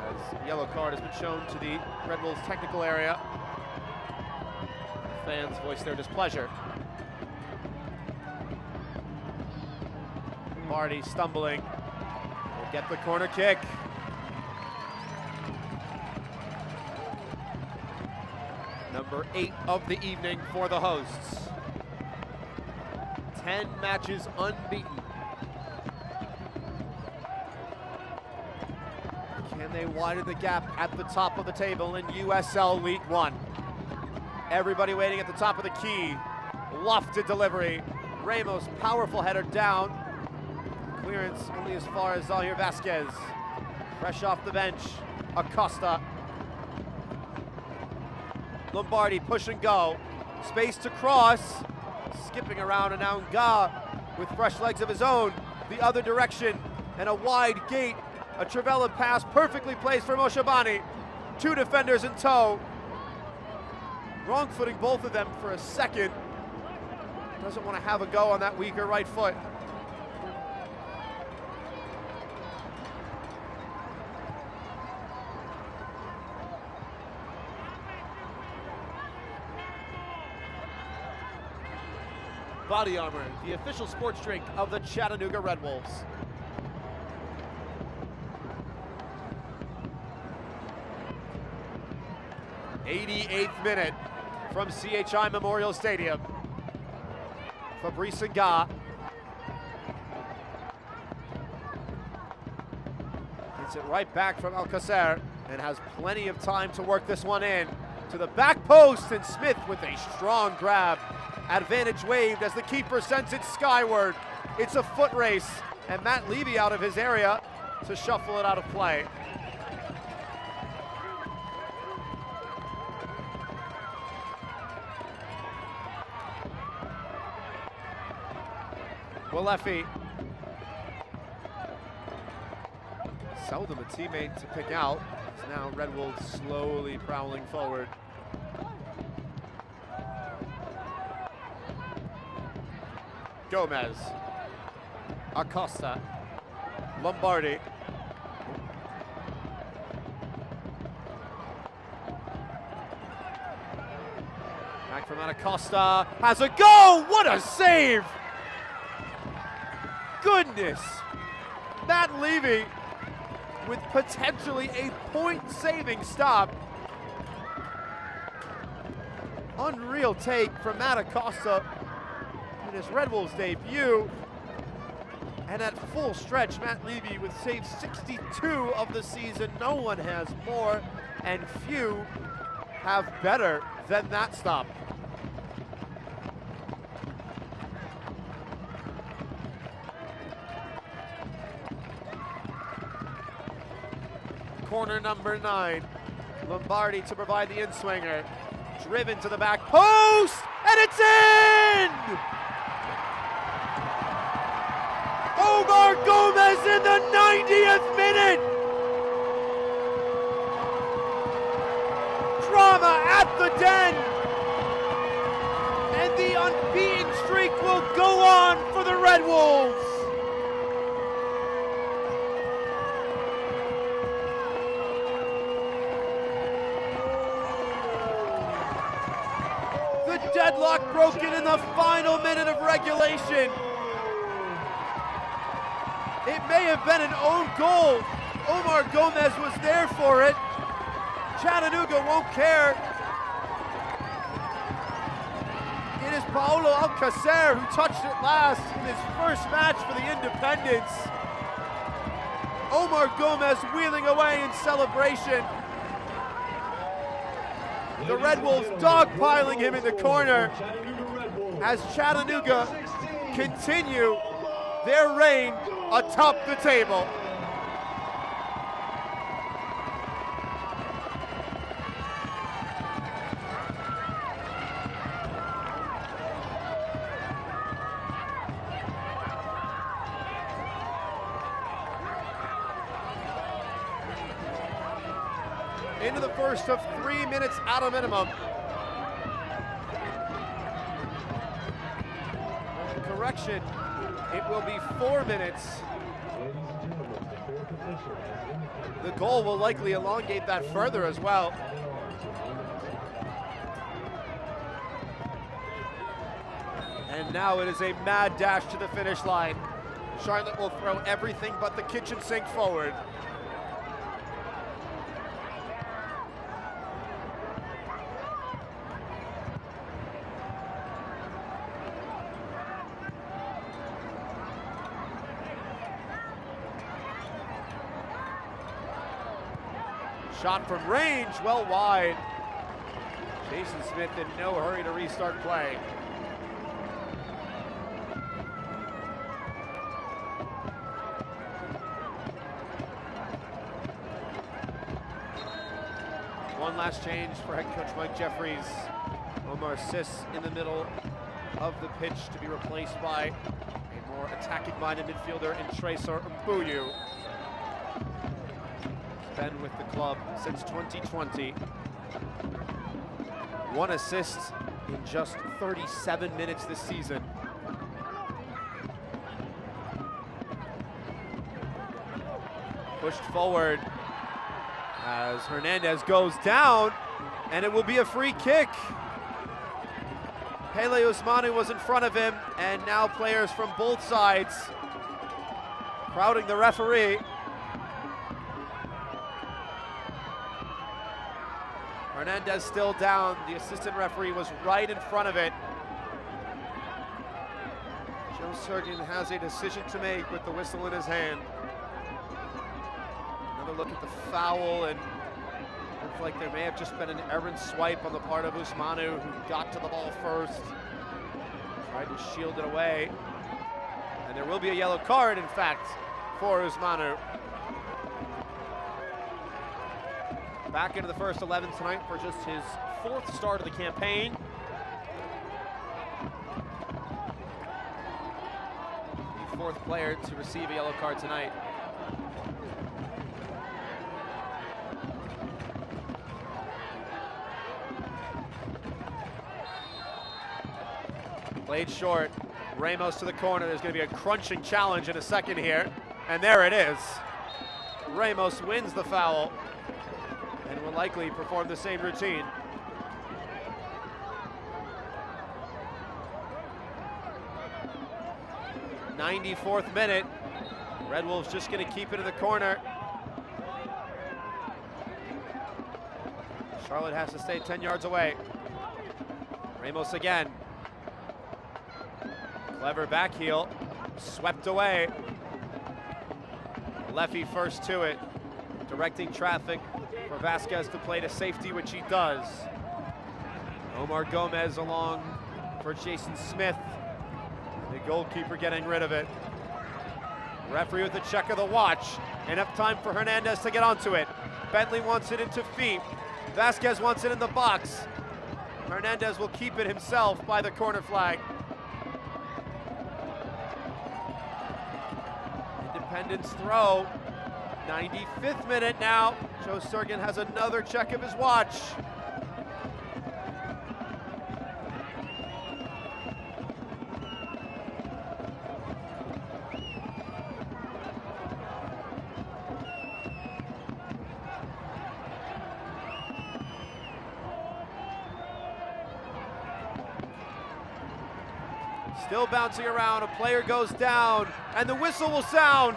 As a yellow card has been shown to the Red Wolves technical area. Fans voice their displeasure. Marty stumbling. Will get the corner kick. Number 8 of the evening for the hosts. 10 matches unbeaten. Can they widen the gap at the top of the table in USL League One? Everybody waiting at the top of the key. Lofted delivery. Ramos, powerful header down. Clearance only as far as Zahir Vasquez. Fresh off the bench, Acosta. Lombardi, push and go. Space to cross. Skipping around, and now Nga with fresh legs of his own. The other direction, and a wide gate. A Trivella pass perfectly placed for Moshobani. Two defenders in tow. Wrong footing both of them for a second. Doesn't want to have a go on that weaker right foot. Body Armor, the official sports drink of the Chattanooga Red Wolves. '88th minute from CHI Memorial Stadium. Fabrice Nga. Gets it right back from Alcacer and has plenty of time to work this one in. To the back post, and Smith with a strong grab. Advantage waved as the keeper sends it skyward. It's a foot race, and Matt Levy out of his area to shuffle it out of play. Alefi. Seldom a teammate to pick out. It's now Red Wolves slowly prowling forward. Gomez. Acosta. Lombardi. Back from Acosta. Has a go! What a save! Goodness! Matt Levy with potentially a point-saving stop. Unreal take from Matt Acosta in his Red Wolves debut. And at full stretch, Matt Levy with save 62 of the season. No one has more, and few have better than that stop. Corner number 9. Lombardi to provide the in-swinger. Driven to the back post, and it's in! Omar Gomez in the 90th minute! Drama at the Den! And the unbeaten streak will go on for the Red Wolves! The deadlock broken in the final minute of regulation. It may have been an own goal. Omar Gomez was there for it. Chattanooga won't care. It is Paolo Alcacer who touched it last in his first match for the Independents. Omar Gomez wheeling away in celebration. The Red Wolves dogpiling him in the corner as Chattanooga continue their reign atop the table. Into the first of 3 minutes at a minimum. Correction, it will be 4 minutes. The goal will likely elongate that further as well. And now it is a mad dash to the finish line. Charlotte will throw everything but the kitchen sink forward. Shot from range, well wide. Jason Smith in no hurry to restart play. One last change for head coach Mike Jeffries. Omar Sis in the middle of the pitch to be replaced by a more attacking-minded midfielder in Tracer Mbuyu. Been with the club since 2020. 1 assist in just 37 minutes this season. Pushed forward as Hernandez goes down, and it will be a free kick. Pele Usmanu was in front of him, and now players from both sides crowding the referee. Hernandez still down. The assistant referee was right in front of it. Joe Sergen has a decision to make with the whistle in his hand. Another look at the foul, and looks like there may have just been an errant swipe on the part of Usmanu, who got to the ball first. Tried to shield it away. And there will be a yellow card, in fact, for Usmanu. Back into the first 11 tonight for just his 4th start of the campaign. player to receive a yellow card tonight. Played short. Ramos to the corner. There's going to be a crunching challenge in a second here. And there it is. Ramos wins the foul and will likely perform the same routine. '94th minute. Red Wolves just going to keep it in the corner. Charlotte has to stay 10 yards away. Ramos again. Clever back heel, swept away. Leffy first to it, directing traffic for Vasquez to play to safety, which he does. Omar Gomez along for Jason Smith. The goalkeeper getting rid of it. Referee with the check of the watch. Enough time for Hernandez to get onto it. Bentley wants it into feet. Vasquez wants it in the box. Hernandez will keep it himself by the corner flag. Independence throw. 95th minute now. Joe Sturgeon has another check of his watch. Still bouncing around, a player goes down, and the whistle will sound.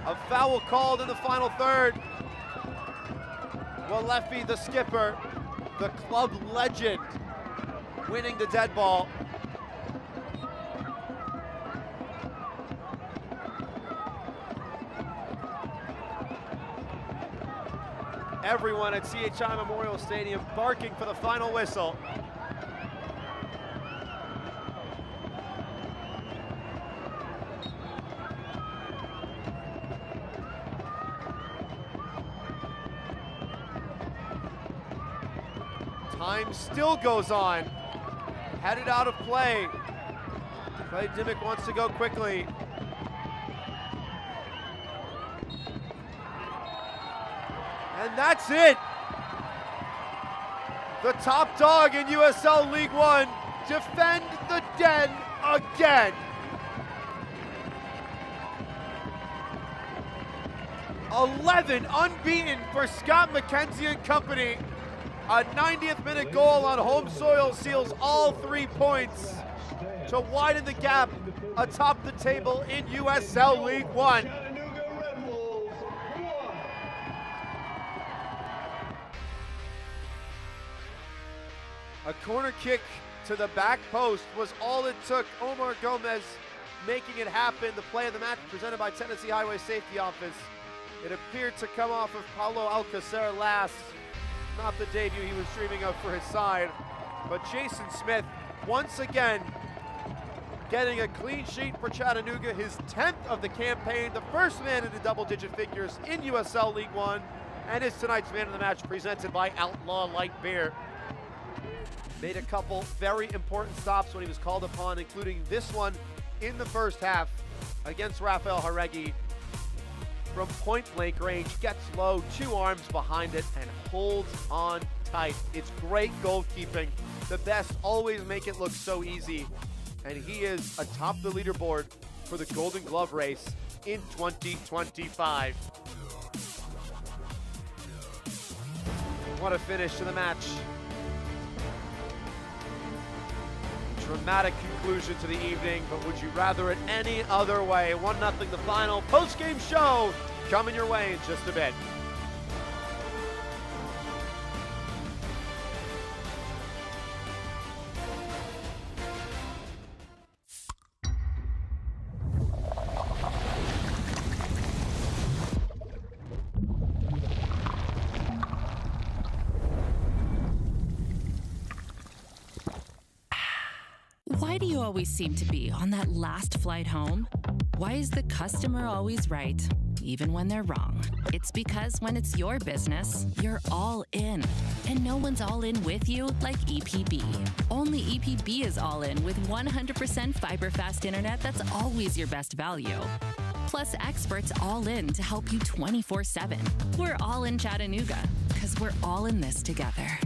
A foul called in the final third. Walefi, the skipper, the club legend, winning the dead ball. Everyone at CHI Memorial Stadium barking for the final whistle. Time still goes on. Headed out of play. Clay Dimmick wants to go quickly. And that's it. The top dog in USL League One defend the den again. 11 unbeaten for Scott McKenzie and company. A 90th minute goal on home soil seals all 3 points to widen the gap atop the table in USL League One. A corner kick to the back post was all it took. Omar Gomez making it happen. The play of the match presented by Tennessee Highway Safety Office. It appeared to come off of Paulo Alcacer last. Not the debut he was dreaming of for his side, but Jason Smith once again getting a clean sheet for Chattanooga, his 10th of the campaign, the first man into double-digit figures in USL League One, and is tonight's man of the match presented by Outlaw Light Beer. Made a couple very important stops when he was called upon, including this one in the first half against Rafael Jaregui. From point-blank range, gets low, 2 arms behind it, and holds on tight. It's great goalkeeping. The best always make it look so easy, and he is atop the leaderboard for the Golden Glove race in 2025. What a finish to the match. Dramatic conclusion to the evening, but would you rather it any other way? 1-0 the final. Post-game show coming your way in just a bit. Why do you always seem to be on that last flight home? Why is the customer always right, even when they're wrong. It's because when it's your business, you're all in. And no one's all in with you like EPB. Only EPB is all in with 100% fiber fast internet that's always your best value. Plus experts all in to help you 24/7. We're all in Chattanooga because we're all in this together.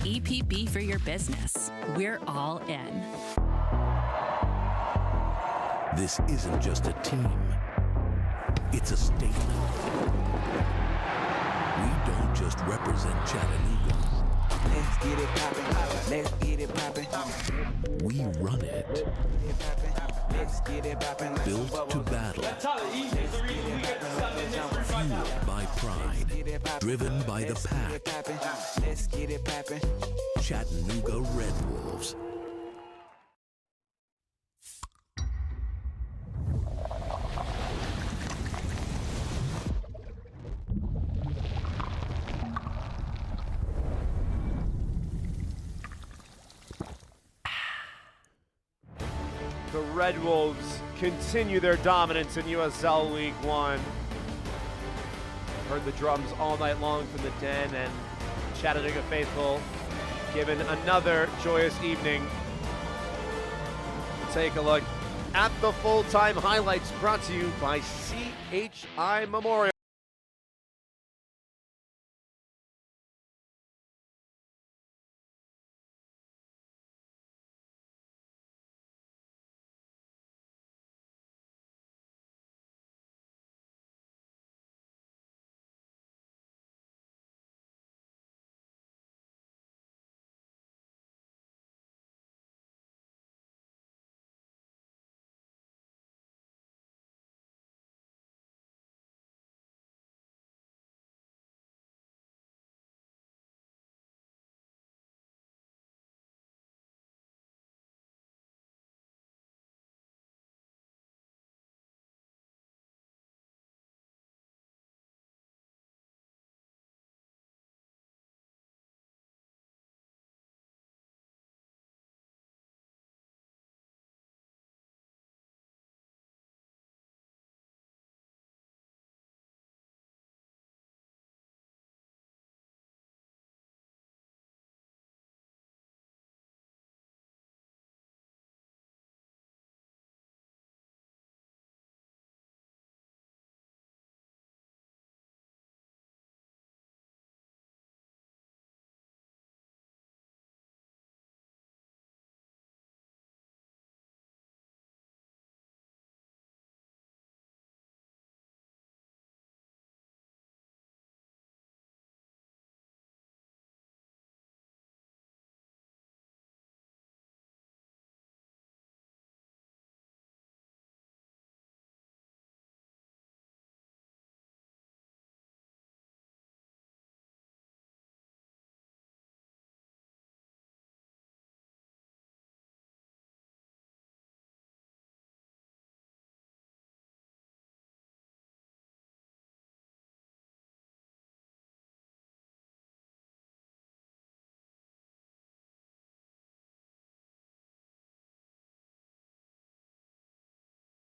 EPB for your business. We're all in. This isn't just a team. It's a statement. We don't just represent Chattanooga. Let's get it poppin'. Let's get it poppin'. We run it. Let's get it poppin'. Built to battle. Fueled by pride. Driven by the pack. Let's get it poppin'. Chattanooga Red Wolves. The Red Wolves continue their dominance in USL League One. Heard the drums all night long from the Den, and Chattanooga faithful given another joyous evening. Take a look at the full-time highlights brought to you by CHI Memorial.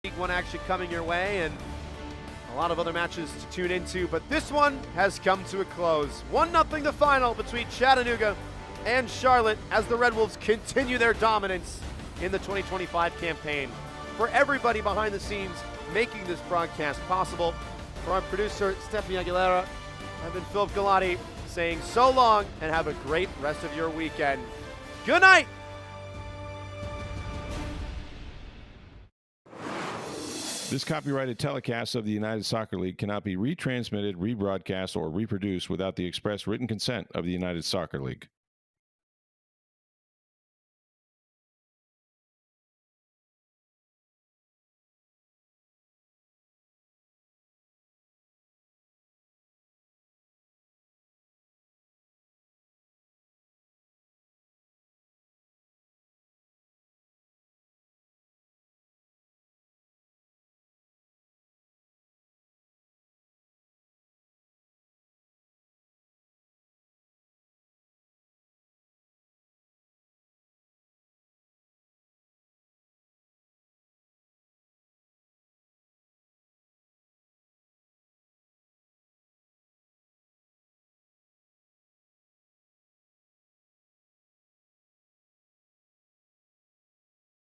League One action coming your way, and a lot of other matches to tune into, but this one has come to a close. 1-0 the final between Chattanooga and Charlotte as the Red Wolves continue their dominance in the 2025 campaign. For everybody behind the scenes making this broadcast possible, for our producer Stephanie Aguilera, I've been Phil Galati saying so long and have a great rest of your weekend. Good night! This copyrighted telecast of the United Soccer League cannot be retransmitted, rebroadcast, or reproduced without the express written consent of the United Soccer League.